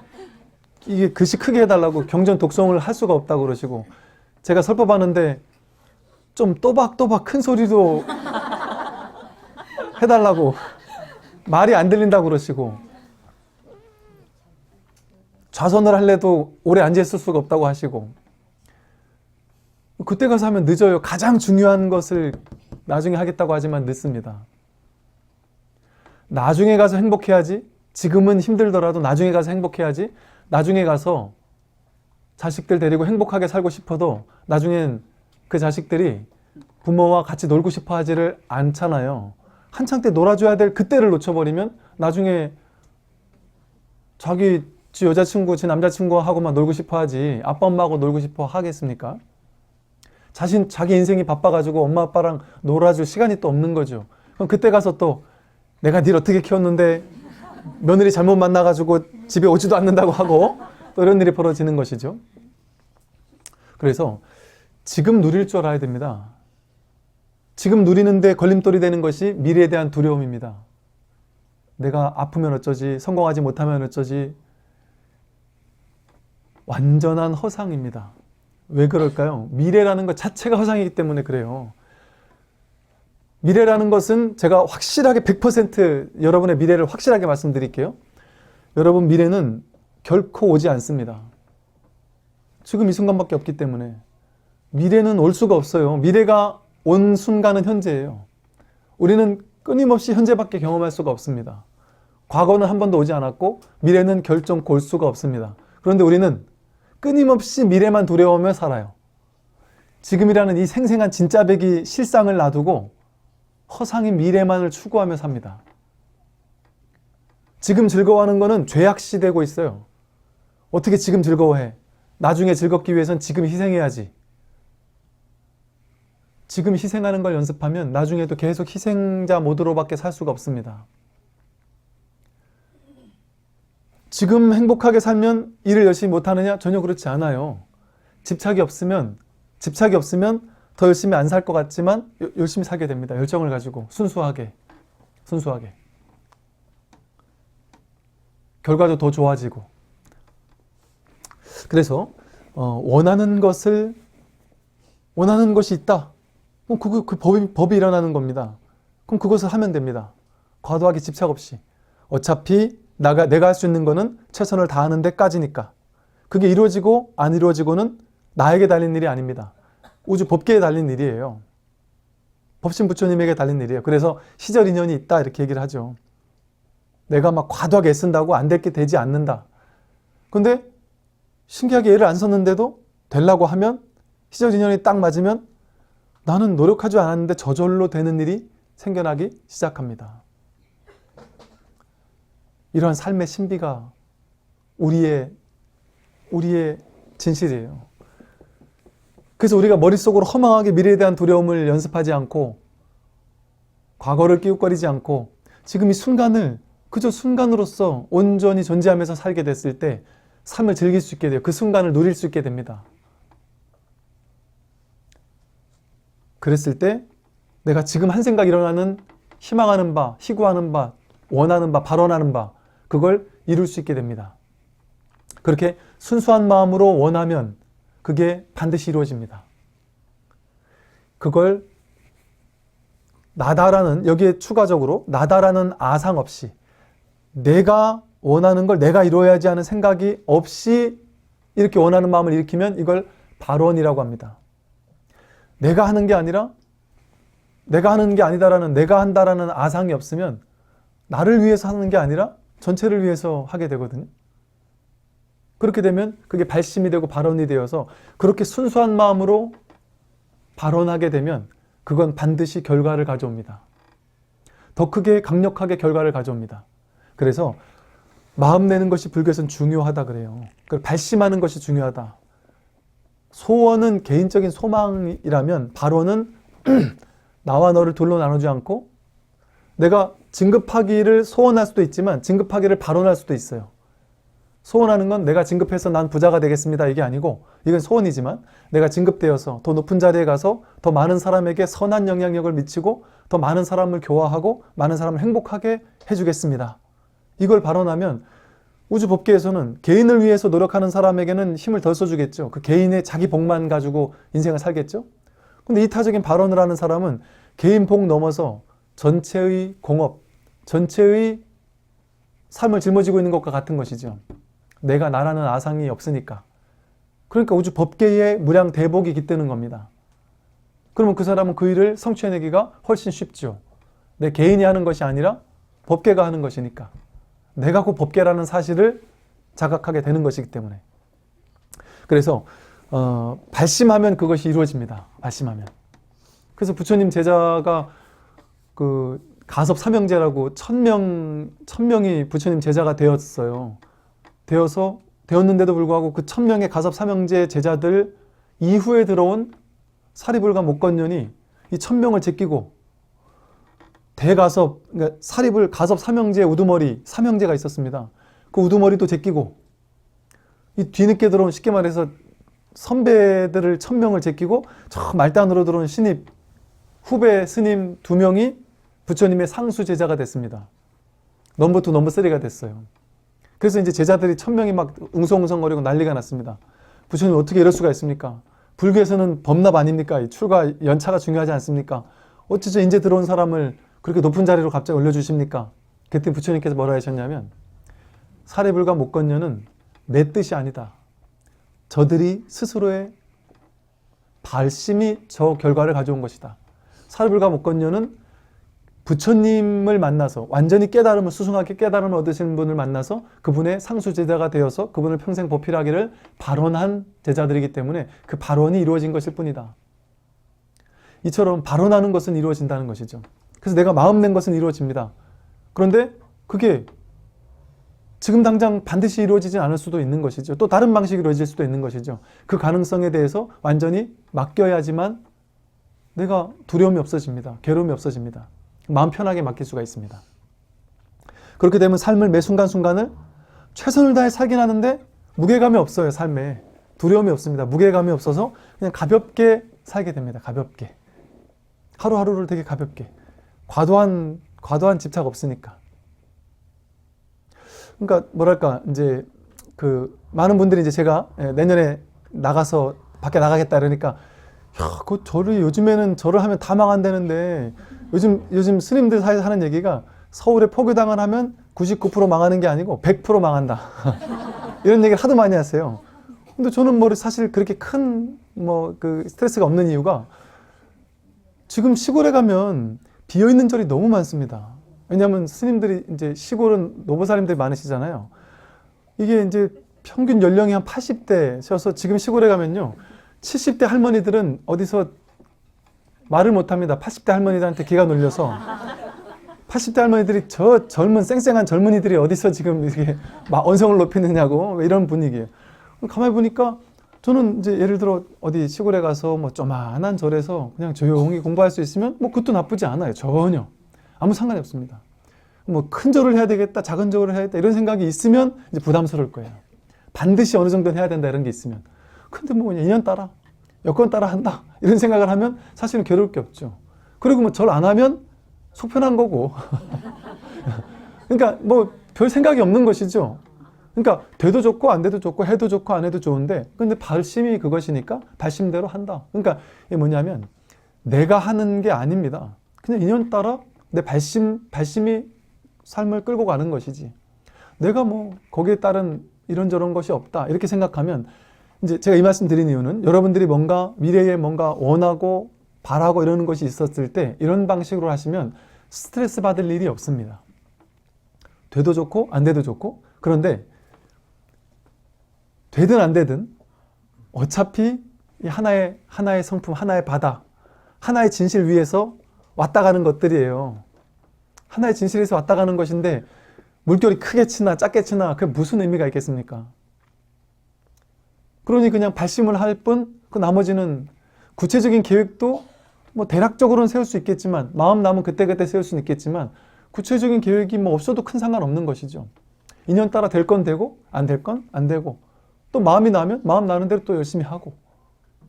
이게 글씨 크게 해달라고 경전 독송을 할 수가 없다고 그러시고, 제가 설법하는데 좀 또박또박 큰 소리로 해달라고, 말이 안 들린다고 그러시고, 좌선을 할래도 오래 앉아있을 수가 없다고 하시고, 그때 가서 하면 늦어요. 가장 중요한 것을 나중에 하겠다고 하지만 늦습니다. 나중에 가서 행복해야지. 지금은 힘들더라도 나중에 가서 행복해야지. 나중에 가서 자식들 데리고 행복하게 살고 싶어도 나중엔 그 자식들이 부모와 같이 놀고 싶어 하지를 않잖아요. 한창 때 놀아줘야 될 그때를 놓쳐버리면 나중에 자기 지 여자친구, 지 남자친구하고만 놀고 싶어 하지 아빠 엄마하고 놀고 싶어 하겠습니까? 자기 인생이 바빠가지고 엄마 아빠랑 놀아줄 시간이 또 없는 거죠. 그럼 그때 가서 또 내가 닐 어떻게 키웠는데 며느리 잘못 만나가지고 집에 오지도 않는다고 하고 또 이런 일이 벌어지는 것이죠. 그래서 지금 누릴 줄 알아야 됩니다. 지금 누리는데 걸림돌이 되는 것이 미래에 대한 두려움입니다. 내가 아프면 어쩌지, 성공하지 못하면 어쩌지. 완전한 허상입니다. 왜 그럴까요? 미래라는 것 자체가 허상이기 때문에 그래요. 미래라는 것은 제가 확실하게 100% 여러분의 미래를 확실하게 말씀드릴게요. 여러분 미래는 결코 오지 않습니다. 지금 이 순간밖에 없기 때문에 미래는 올 수가 없어요. 미래가 온 순간은 현재예요. 우리는 끊임없이 현재밖에 경험할 수가 없습니다. 과거는 한 번도 오지 않았고 미래는 결정코 올 수가 없습니다. 그런데 우리는 끊임없이 미래만 두려워하며 살아요. 지금이라는 이 생생한 진짜배기 실상을 놔두고 허상인 미래만을 추구하며 삽니다. 지금 즐거워하는 거는 죄악시되고 있어요. 어떻게 지금 즐거워해? 나중에 즐겁기 위해선 지금 희생해야지. 지금 희생하는 걸 연습하면 나중에도 계속 희생자 모드로밖에 살 수가 없습니다. 지금 행복하게 살면 일을 열심히 못하느냐? 전혀 그렇지 않아요. 집착이 없으면 더 열심히 안 살 것 같지만 열심히 살게 됩니다. 열정을 가지고 순수하게. 결과도 더 좋아지고. 그래서 원하는 것이 있다. 그럼 그 법이 일어나는 겁니다. 그럼 그것을 하면 됩니다. 과도하게 집착 없이. 어차피 내가 할 수 있는 거는 최선을 다하는 데까지니까. 그게 이루어지고 안 이루어지고는 나에게 달린 일이 아닙니다. 우주 법계에 달린 일이에요. 법신 부처님에게 달린 일이에요. 그래서 시절 인연이 있다 이렇게 얘기를 하죠. 내가 막 과도하게 애쓴다고 안 될 게 되지 않는다. 근데 신기하게 애를 안 썼는데도 되려고 하면 시절 인연이 딱 맞으면 나는 노력하지 않았는데 저절로 되는 일이 생겨나기 시작합니다. 이러한 삶의 신비가 우리의 진실이에요. 그래서 우리가 머릿속으로 허망하게 미래에 대한 두려움을 연습하지 않고 과거를 끼웃거리지 않고 지금 이 순간을 그저 순간으로서 온전히 존재하면서 살게 됐을 때 삶을 즐길 수 있게 돼요. 그 순간을 누릴 수 있게 됩니다. 그랬을 때 내가 지금 한 생각 일어나는 희망하는 바, 희구하는 바, 원하는 바, 발언하는 바 그걸 이룰 수 있게 됩니다. 그렇게 순수한 마음으로 원하면 그게 반드시 이루어집니다. 그걸 여기에 추가적으로 나다라는 아상 없이 내가 원하는 걸 내가 이루어야지 하는 생각이 없이 이렇게 원하는 마음을 일으키면 이걸 발원이라고 합니다. 내가 하는 게 아니다라는 내가 한다라는 아상이 없으면 나를 위해서 하는 게 아니라 전체를 위해서 하게 되거든요. 그렇게 되면 그게 발심이 되고 발언이 되어서 그렇게 순수한 마음으로 발언하게 되면 그건 반드시 결과를 가져옵니다. 더 크게 강력하게 결과를 가져옵니다. 그래서 마음 내는 것이 불교에서는 중요하다 그래요. 발심하는 것이 중요하다. 소원은 개인적인 소망이라면 발언은 나와 너를 둘로 나누지 않고 내가 진급하기를 소원할 수도 있지만 진급하기를 발언할 수도 있어요. 소원하는 건 내가 진급해서 난 부자가 되겠습니다 이게 아니고 이건 소원이지만 내가 진급되어서 더 높은 자리에 가서 더 많은 사람에게 선한 영향력을 미치고 더 많은 사람을 교화하고 많은 사람을 행복하게 해주겠습니다. 이걸 발언하면 우주 법계에서는 개인을 위해서 노력하는 사람에게는 힘을 덜 써주겠죠. 그 개인의 자기 복만 가지고 인생을 살겠죠. 근데 이타적인 발언을 하는 사람은 개인 복 넘어서 전체의 공업, 전체의 삶을 짊어지고 있는 것과 같은 것이죠. 내가 나라는 아상이 없으니까. 그러니까 우주 법계의 무량 대복이 깃드는 겁니다. 그러면 그 사람은 그 일을 성취해내기가 훨씬 쉽죠. 내 개인이 하는 것이 아니라 법계가 하는 것이니까. 내가 그 법계라는 사실을 자각하게 되는 것이기 때문에. 그래서 발심하면 그것이 이루어집니다. 발심하면. 그래서 부처님 제자가 그 가섭 삼형제라고 1000명이 부처님 제자가 되었어요. 되었는데도 불구하고 그 1000명의 가섭 삼형제 제자들 이후에 들어온 사리불과 목건년이 이 1000명을 제끼고 대가섭, 그러니까 사리불 가섭 삼형제 우두머리 삼형제가 있었습니다. 그 우두머리도 제끼고 이 뒤늦게 들어온 쉽게 말해서 선배들을 1000명을 제끼고 저 말단으로 들어온 신입 후배 스님 2명이 부처님의 상수 제자가 됐습니다. 넘버 2, 넘버 3가 됐어요. 그래서 이제 제자들이 1000명이 막 웅성웅성거리고 난리가 났습니다. 부처님 어떻게 이럴 수가 있습니까? 불교에서는 범납 아닙니까? 출가 연차가 중요하지 않습니까? 어찌죠 이제 들어온 사람을 그렇게 높은 자리로 갑자기 올려주십니까? 그때 부처님께서 뭐라 하셨냐면 사례불가 못건녀는 내 뜻이 아니다. 저들이 스스로의 발심이 저 결과를 가져온 것이다. 사례불가 못건녀는 부처님을 만나서 완전히 깨달음을 수승하게 깨달음을 얻으신 분을 만나서 그분의 상수제자가 되어서 그분을 평생 보필하기를 발언한 제자들이기 때문에 그 발언이 이루어진 것일 뿐이다. 이처럼 발언하는 것은 이루어진다는 것이죠. 그래서 내가 마음 낸 것은 이루어집니다. 그런데 그게 지금 당장 반드시 이루어지진 않을 수도 있는 것이죠. 또 다른 방식으로 이루어질 수도 있는 것이죠. 그 가능성에 대해서 완전히 맡겨야지만 내가 두려움이 없어집니다. 괴로움이 없어집니다. 마음 편하게 맡길 수가 있습니다. 그렇게 되면 삶을 매 순간순간을 최선을 다해 살긴 하는데 무게감이 없어요. 삶에. 두려움이 없습니다. 무게감이 없어서 그냥 가볍게 살게 됩니다. 가볍게. 하루하루를 되게 가볍게. 과도한 집착 없으니까. 그러니까 뭐랄까 이제 그 많은 분들이 이제 제가 내년에 나가서 밖에 나가겠다 그러니까 야, 그 절이 요즘에는 절을 하면 다 망한다는데 요즘 스님들 사이에서 하는 얘기가 서울에 포교당을 하면 99% 망하는 게 아니고 100% 망한다. 이런 얘기를 하도 많이 하세요. 근데 저는 뭐 사실 그렇게 큰 뭐 그 스트레스가 없는 이유가 지금 시골에 가면 비어 있는 절이 너무 많습니다. 왜냐하면 스님들이 이제 시골은 노보살님들이 많으시잖아요. 이게 이제 평균 연령이 한 80대셔서 지금 시골에 가면요. 70대 할머니들은 어디서 말을 못합니다. 80대 할머니들한테 기가 눌려서 80대 할머니들이 저 젊은 쌩쌩한 젊은이들이 어디서 지금 이렇게 막 언성을 높이느냐고 이런 분위기예요. 가만히 보니까 저는 이제 예를 들어 어디 시골에 가서 뭐 조만한 절에서 그냥 조용히 공부할 수 있으면 뭐 그것도 나쁘지 않아요. 전혀. 아무 상관이 없습니다. 뭐 큰 절을 해야 되겠다, 작은 절을 해야겠다 이런 생각이 있으면 이제 부담스러울 거예요. 반드시 어느 정도는 해야 된다 이런 게 있으면. 근데 뭐 인연 따라, 여건 따라 한다 이런 생각을 하면 사실은 괴로울 게 없죠. 그리고 뭐 절 안 하면 속 편한 거고. 그러니까 뭐 별 생각이 없는 것이죠. 그러니까 돼도 좋고 안 돼도 좋고 해도 좋고 안 해도 좋은데 근데 발심이 그것이니까 발심대로 한다. 그러니까 이게 뭐냐면 내가 하는 게 아닙니다. 그냥 인연 따라 내 발심이 삶을 끌고 가는 것이지. 내가 뭐 거기에 따른 이런저런 것이 없다. 이렇게 생각하면 이제 제가 이 말씀 드린 이유는 여러분들이 뭔가 미래에 뭔가 원하고 바라고 이러는 것이 있었을 때 이런 방식으로 하시면 스트레스 받을 일이 없습니다. 돼도 좋고 안 돼도 좋고 그런데 되든 안 되든 어차피 이 하나의 성품, 하나의 바다, 하나의 진실 위에서 왔다 가는 것들이에요. 하나의 진실에서 왔다 가는 것인데 물결이 크게 치나 작게 치나 그게 무슨 의미가 있겠습니까? 그러니 그냥 발심을 할 뿐 그 나머지는 구체적인 계획도 뭐 대략적으로는 세울 수 있겠지만 마음 남은 그때그때 세울 수는 있겠지만 구체적인 계획이 뭐 없어도 큰 상관없는 것이죠. 인연 따라 될 건 되고 안 될 건 안 되고 또 마음이 나면 마음 나는 대로 또 열심히 하고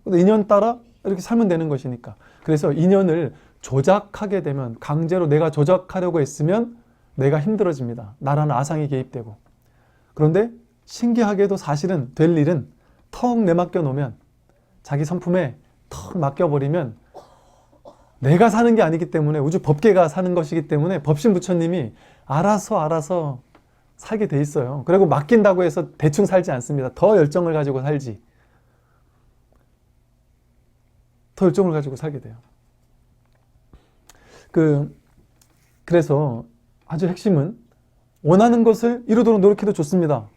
인연 따라 이렇게 살면 되는 것이니까. 그래서 인연을 조작하게 되면 강제로 내가 조작하려고 했으면 내가 힘들어집니다. 나라는 아상이 개입되고. 그런데 신기하게도 사실은 될 일은 턱 내맡겨 놓으면 자기 성품에 턱 맡겨버리면 내가 사는 게 아니기 때문에 우주 법계가 사는 것이기 때문에 법신 부처님이 알아서 살게 돼 있어요. 그리고 맡긴다고 해서 대충 살지 않습니다. 더 열정을 가지고 살지. 더 열정을 가지고 살게 돼요. 그래서 아주 핵심은 원하는 것을 이루도록 노력해도 좋습니다.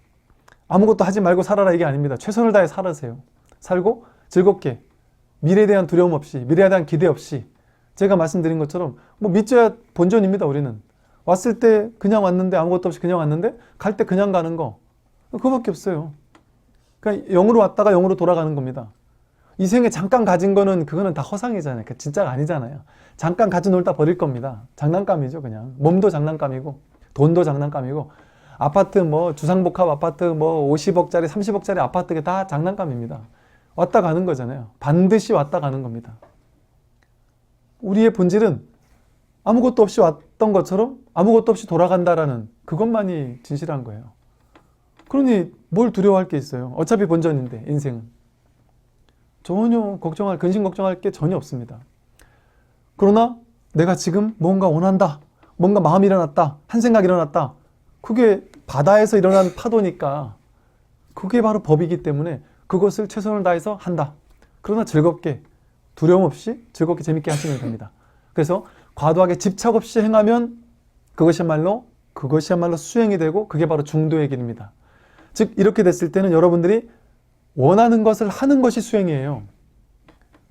아무것도 하지 말고 살아라 이게 아닙니다. 최선을 다해 살아세요. 살고 즐겁게 미래에 대한 두려움 없이 미래에 대한 기대 없이 제가 말씀드린 것처럼 뭐 믿져야 본전입니다. 우리는 왔을 때 그냥 왔는데 아무것도 없이 그냥 왔는데 갈 때 그냥 가는 거 그거밖에 없어요. 그러니까 영으로 왔다가 영으로 돌아가는 겁니다. 이 생에 잠깐 가진 거는 그거는 다 허상이잖아요. 그 진짜가 아니잖아요. 잠깐 가져 놀다 버릴 겁니다. 장난감이죠 그냥. 몸도 장난감이고 돈도 장난감이고 아파트 뭐 주상복합 아파트 뭐 50억짜리 30억짜리 아파트가 다 장난감입니다. 왔다 가는 거잖아요. 반드시 왔다 가는 겁니다. 우리의 본질은 아무것도 없이 왔던 것처럼 아무것도 없이 돌아간다라는 그것만이 진실한 거예요. 그러니 뭘 두려워할 게 있어요. 어차피 본전인데 인생은. 전혀 근심 걱정할 게 전혀 없습니다. 그러나 내가 지금 뭔가 원한다. 뭔가 마음이 일어났다. 한 생각이 일어났다. 그게 바다에서 일어난 파도니까 그게 바로 법이기 때문에 그것을 최선을 다해서 한다. 그러나 즐겁게, 두려움 없이 즐겁게 재밌게 하시면 됩니다. 그래서 과도하게 집착 없이 행하면 그것이야말로 수행이 되고 그게 바로 중도의 길입니다. 즉 이렇게 됐을 때는 여러분들이 원하는 것을 하는 것이 수행이에요.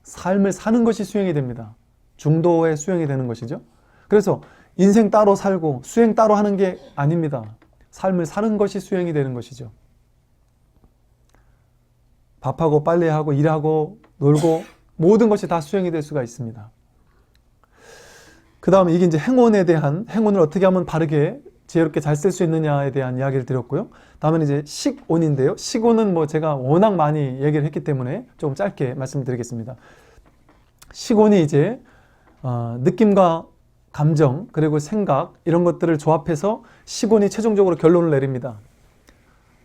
삶을 사는 것이 수행이 됩니다. 중도의 수행이 되는 것이죠. 그래서 인생 따로 살고 수행 따로 하는 게 아닙니다. 삶을 사는 것이 수행이 되는 것이죠. 밥하고 빨래하고 일하고 놀고 모든 것이 다 수행이 될 수가 있습니다. 그 다음에 이게 이제 행운을 어떻게 하면 바르게 지혜롭게 잘 쓸 수 있느냐에 대한 이야기를 드렸고요. 다음은 이제 식온인데요. 식온은 뭐 제가 워낙 많이 얘기를 했기 때문에 조금 짧게 말씀드리겠습니다. 식온이 이제 느낌과 감정 그리고 생각 이런 것들을 조합해서 식온이 최종적으로 결론을 내립니다.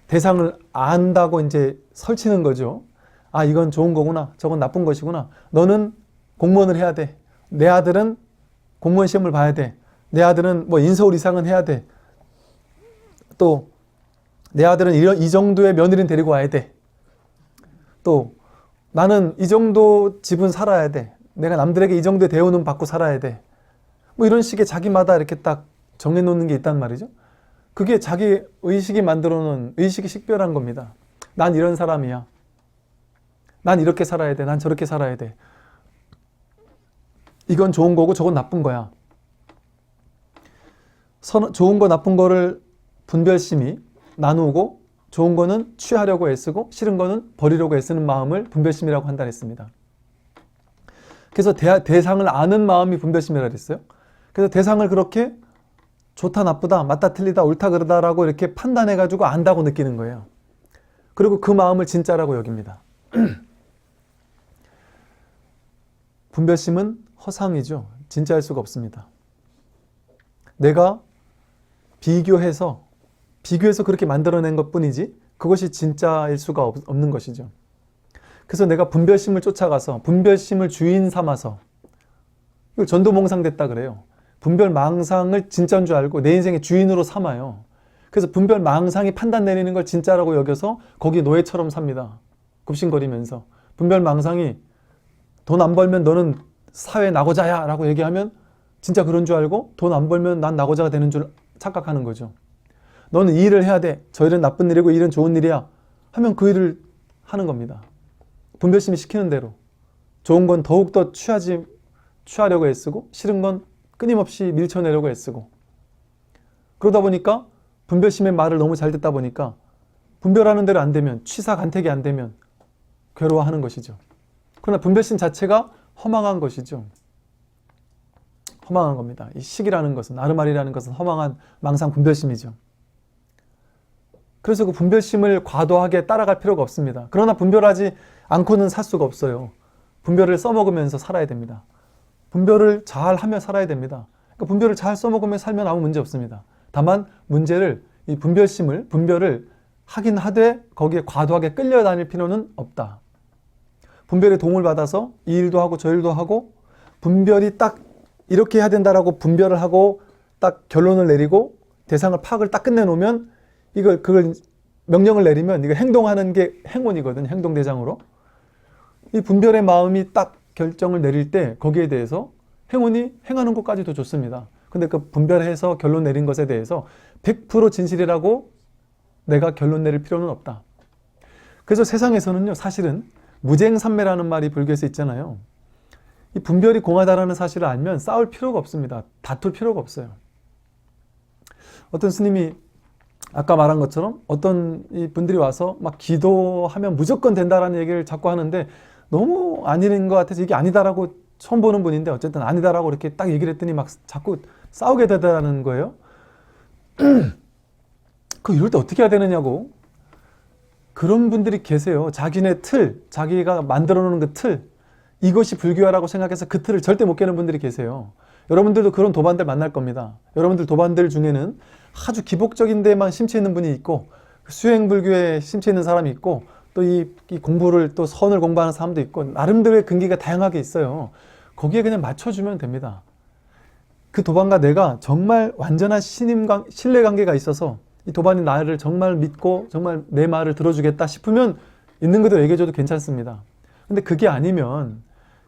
대상을 안다고 이제 설치는 거죠. 아, 이건 좋은 거구나. 저건 나쁜 것이구나. 너는 공무원을 해야 돼. 내 아들은 공무원 시험을 봐야 돼. 내 아들은 뭐 인서울 이상은 해야 돼. 또 내 아들은 이 정도의 며느리는 데리고 와야 돼. 또 나는 이 정도 집은 살아야 돼. 내가 남들에게 이 정도의 대우는 받고 살아야 돼. 뭐 이런 식의 자기마다 이렇게 딱 정해놓는 게 있단 말이죠. 그게 자기 의식이 만들어놓은 의식이 식별한 겁니다. 난 이런 사람이야. 난 이렇게 살아야 돼. 난 저렇게 살아야 돼. 이건 좋은 거고 저건 나쁜 거야. 좋은 거 나쁜 거를 분별심이 나누고 좋은 거는 취하려고 애쓰고 싫은 거는 버리려고 애쓰는 마음을 분별심이라고 한다 했습니다. 그래서 대상을 아는 마음이 분별심이라고 했어요. 그래서 대상을 그렇게 좋다 나쁘다 맞다 틀리다 옳다 그르다라고 이렇게 판단해가지고 안다고 느끼는 거예요. 그리고 그 마음을 진짜라고 여깁니다. 분별심은 허상이죠. 진짜일 수가 없습니다. 내가 비교해서 그렇게 만들어낸 것뿐이지 그것이 진짜일 수가 없는 것이죠. 그래서 내가 분별심을 쫓아가서 분별심을 주인 삼아서 이걸 전도몽상됐다 그래요. 분별망상을 진짜인 줄 알고 내 인생의 주인으로 삼아요. 그래서 분별망상이 판단 내리는 걸 진짜라고 여겨서 거기 노예처럼 삽니다. 굽신거리면서 분별망상이 돈 안 벌면 너는 사회 낙오자야 라고 얘기하면 진짜 그런 줄 알고 돈 안 벌면 난 낙오자가 되는 줄 착각하는 거죠. 너는 이 일을 해야 돼. 저 일은 나쁜 일이고 이 일은 좋은 일이야. 하면 그 일을 하는 겁니다. 분별심이 시키는 대로. 좋은 건 더욱더 취하려고 애쓰고 싫은 건 끊임없이 밀쳐내려고 애쓰고. 그러다 보니까 분별심의 말을 너무 잘 듣다 보니까 분별하는 대로 안 되면 취사간택이 안 되면 괴로워하는 것이죠. 그러나 분별심 자체가 허망한 것이죠. 허망한 겁니다. 이 식이라는 것은 아르마리라는 것은 허망한 망상 분별심이죠. 그래서 그 분별심을 과도하게 따라갈 필요가 없습니다. 그러나 분별하지 않고는 살 수가 없어요. 분별을 써먹으면서 살아야 됩니다. 분별을 잘 하며 살아야 됩니다. 그러니까 분별을 잘 써먹으며 살면 아무 문제 없습니다. 다만 문제를 이 분별을 하긴 하되 거기에 과도하게 끌려다닐 필요는 없다. 분별의 도움을 받아서 이 일도 하고 저 일도 하고 분별이 딱 이렇게 해야 된다라고 분별을 하고 딱 결론을 내리고 대상을 파악을 딱 끝내놓으면 그걸 명령을 내리면 이거 행동하는 게 행운이거든요. 행동대장으로. 이 분별의 마음이 딱 결정을 내릴 때 거기에 대해서 행운이 행하는 것까지도 좋습니다. 근데 그 분별해서 결론 내린 것에 대해서 100% 진실이라고 내가 결론 내릴 필요는 없다. 그래서 세상에서는요, 사실은 무쟁삼매라는 말이 불교에서 있잖아요. 이 분별이 공하다라는 사실을 알면 싸울 필요가 없습니다. 다툴 필요가 없어요. 어떤 스님이 아까 말한 것처럼 어떤 분들이 와서 막 기도하면 무조건 된다라는 얘기를 자꾸 하는데 너무 아닌 것 같아서 이게 아니다라고 처음 보는 분인데 어쨌든 아니다라고 이렇게 딱 얘기를 했더니 막 자꾸 싸우게 되더라는 거예요. 이럴 때 어떻게 해야 되느냐고. 그런 분들이 계세요. 자기네 자기가 만들어 놓은 그 틀, 이것이 불교라고 생각해서 그 틀을 절대 못 깨는 분들이 계세요. 여러분들도 그런 도반들 만날 겁니다. 여러분들 도반들 중에는 아주 기복적인 데만 심취 있는 분이 있고 수행불교에 심취 있는 사람이 있고 또 이 공부를 또 선을 공부하는 사람도 있고 나름대로의 근기가 다양하게 있어요. 거기에 그냥 맞춰주면 됩니다. 그 도반과 내가 정말 완전한 신뢰관계가 있어서 이 도반이 나를 정말 믿고 정말 내 말을 들어주겠다 싶으면 있는 그대로 얘기해줘도 괜찮습니다. 근데 그게 아니면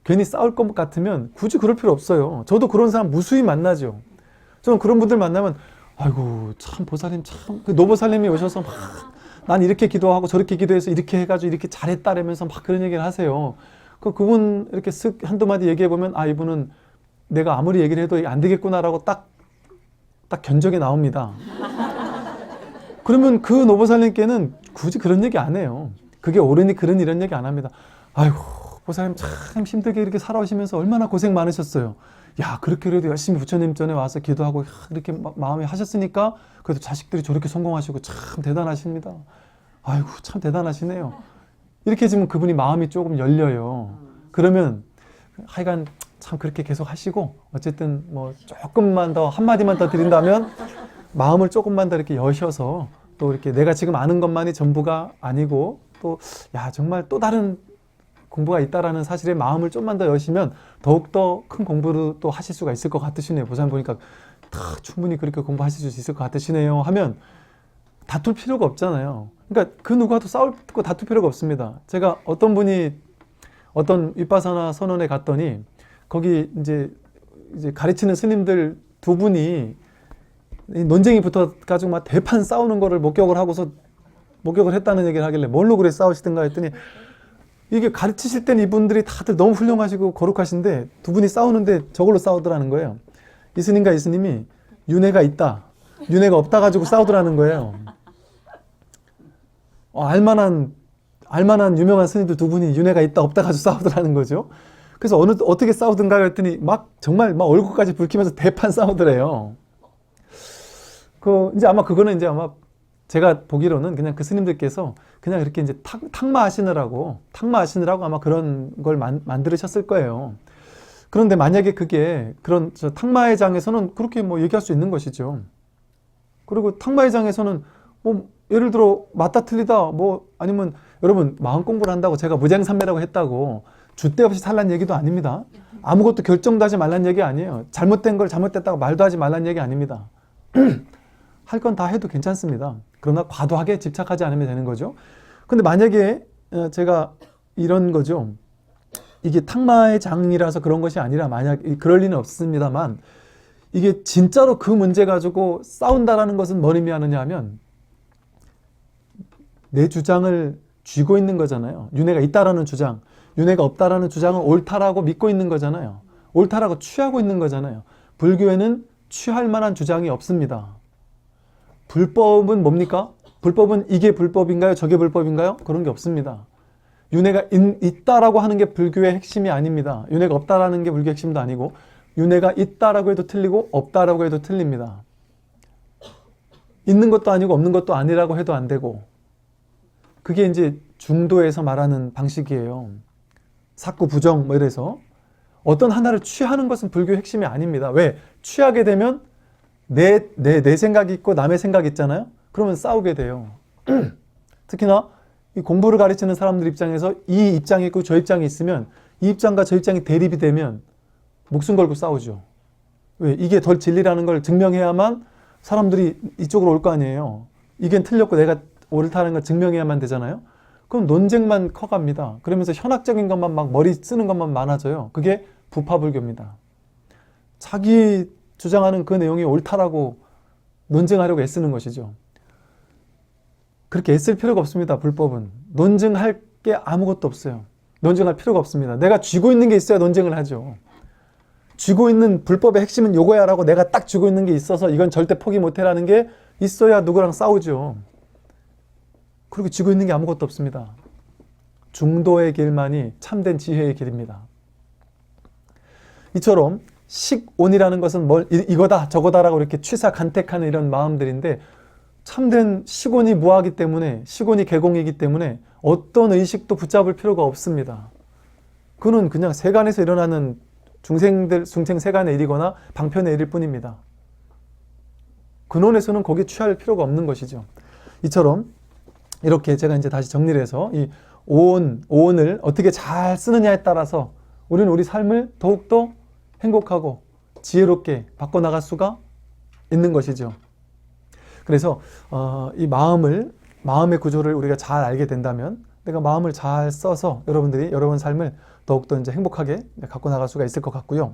괜히 싸울 것 같으면 굳이 그럴 필요 없어요. 저도 그런 사람 무수히 만나죠. 저는 그런 분들 만나면 아이고 참 보살님 참 그 노보살님이 오셔서 막 난 이렇게 기도하고 저렇게 기도해서 이렇게 해가지고 이렇게 잘했다라면서 막 그런 얘기를 하세요. 그분 이렇게 쓱 한두 마디 얘기해보면 아 이분은 내가 아무리 얘기를 해도 안 되겠구나라고 딱 견적이 나옵니다. 그러면 그 노보살님께는 굳이 그런 얘기 안 해요. 그게 옳으니 그런 이런 얘기 안 합니다. 아이고 보살님 참 힘들게 이렇게 살아오시면서 얼마나 고생 많으셨어요. 야 그렇게 그래도 열심히 부처님 전에 와서 기도하고 이렇게 마음에 하셨으니까 그래도 자식들이 저렇게 성공하시고 참 대단하십니다. 아이고 참 대단하시네요. 이렇게 해주면 그분이 마음이 조금 열려요. 그러면 하여간 참 그렇게 계속 하시고 어쨌든 뭐 조금만 더 한마디만 더 드린다면 마음을 조금만 더 이렇게 여셔서 또 이렇게 내가 지금 아는 것만이 전부가 아니고 또 야 정말 또 다른 공부가 있다라는 사실에 마음을 좀만 더 여시면 더욱더 큰 공부를 또 하실 수가 있을 것 같으시네요. 보살 보니까 다 충분히 그렇게 공부하실 수 있을 것 같으시네요 하면 다툴 필요가 없잖아요. 그러니까 그 누구와도 싸울 거 다툴 필요가 없습니다. 제가 어떤 분이 어떤 윗바사나 선원에 갔더니 거기 이제 가르치는 스님들 두 분이 논쟁이 붙어가지고 막 대판 싸우는 거를 목격을 했다는 얘기를 하길래 뭘로 그래 싸우시던가 했더니 이게 가르치실 땐 이분들이 다들 너무 훌륭하시고 거룩하신데 두 분이 싸우는데 저걸로 싸우더라는 거예요. 이 스님과 이 스님이 윤회가 있다, 윤회가 없다 가지고 싸우더라는 거예요. 알만한 유명한 스님들 두 분이 윤회가 있다 없다 가지고 싸우더라는 거죠. 그래서 어떻게 싸우든가 했더니 정말 얼굴까지 붉히면서 대판 싸우더래요. 이제 아마 그거는 이제 아마 제가 보기로는 그냥 그 스님들께서 그냥 이렇게 이제 탁마하시느라고 아마 그런 걸 만들으셨을 거예요. 그런데 만약에 그게 그런 탁마의 장에서는 그렇게 뭐 얘기할 수 있는 것이죠. 그리고 탁마의 장에서는 뭐 예를 들어 맞다 틀리다 뭐 아니면 여러분 마음 공부를 한다고 제가 무장삼매라고 했다고 줏대 없이 살란 얘기도 아닙니다. 아무것도 결정도 하지 말란 얘기 아니에요. 잘못된 걸 잘못됐다고 말도 하지 말란 얘기 아닙니다. 할 건 다 해도 괜찮습니다. 그러나 과도하게 집착하지 않으면 되는 거죠. 근데 만약에 제가 이런 거죠. 이게 탁마의 장이라서 그런 것이 아니라 만약 그럴 리는 없습니다만 이게 진짜로 그 문제 가지고 싸운다라는 것은 뭘 의미하느냐 하면 내 주장을 쥐고 있는 거잖아요. 윤회가 있다라는 주장, 윤회가 없다라는 주장을 옳다라고 믿고 있는 거잖아요. 옳다라고 취하고 있는 거잖아요. 불교에는 취할 만한 주장이 없습니다. 불법은 뭡니까? 불법은 이게 불법인가요? 저게 불법인가요? 그런 게 없습니다. 윤회가 있다라고 하는 게 불교의 핵심이 아닙니다. 윤회가 없다라는 게 불교의 핵심도 아니고 윤회가 있다라고 해도 틀리고 없다라고 해도 틀립니다. 있는 것도 아니고 없는 것도 아니라고 해도 안 되고 그게 이제 중도에서 말하는 방식이에요. 사구 부정 뭐 이래서 어떤 하나를 취하는 것은 불교의 핵심이 아닙니다. 왜? 취하게 되면 내 생각이 있고 남의 생각이 있잖아요. 그러면 싸우게 돼요. 특히나 이 공부를 가르치는 사람들 입장에서 이 입장이 있고 저 입장이 있으면 이 입장과 저 입장이 대립이 되면 목숨 걸고 싸우죠. 왜? 이게 덜 진리라는 걸 증명해야만 사람들이 이쪽으로 올 거 아니에요. 이게 틀렸고 내가 옳다는 걸 증명해야만 되잖아요. 그럼 논쟁만 커갑니다. 그러면서 현학적인 것만 막 머리 쓰는 것만 많아져요. 그게 부파불교입니다. 자기 주장하는 그 내용이 옳다라고 논증하려고 애쓰는 것이죠. 그렇게 애쓸 필요가 없습니다. 불법은. 논증할 게 아무것도 없어요. 논증할 필요가 없습니다. 내가 쥐고 있는 게 있어야 논쟁을 하죠. 쥐고 있는 불법의 핵심은 요거야 라고 내가 딱 쥐고 있는 게 있어서 이건 절대 포기 못해라는 게 있어야 누구랑 싸우죠. 그리고 쥐고 있는 게 아무것도 없습니다. 중도의 길만이 참된 지혜의 길입니다. 이처럼 식온이라는 것은 이거다 저거다라고 이렇게 취사간택하는 이런 마음들인데 참된 식온이 무하기 때문에 식온이 개공이기 때문에 어떤 의식도 붙잡을 필요가 없습니다. 그는 그냥 세간에서 일어나는 중생 세간의 일이거나 방편의 일일 뿐입니다. 근원에서는 거기에 취할 필요가 없는 것이죠. 이처럼 이렇게 제가 이제 다시 정리를 해서 이 오온을 어떻게 잘 쓰느냐에 따라서 우리는 우리 삶을 더욱더 행복하고 지혜롭게 바꿔나갈 수가 있는 것이죠. 그래서 이 마음의 구조를 우리가 잘 알게 된다면 내가 마음을 잘 써서 여러분들이 여러분 삶을 더욱더 이제 행복하게 갖고 나갈 수가 있을 것 같고요.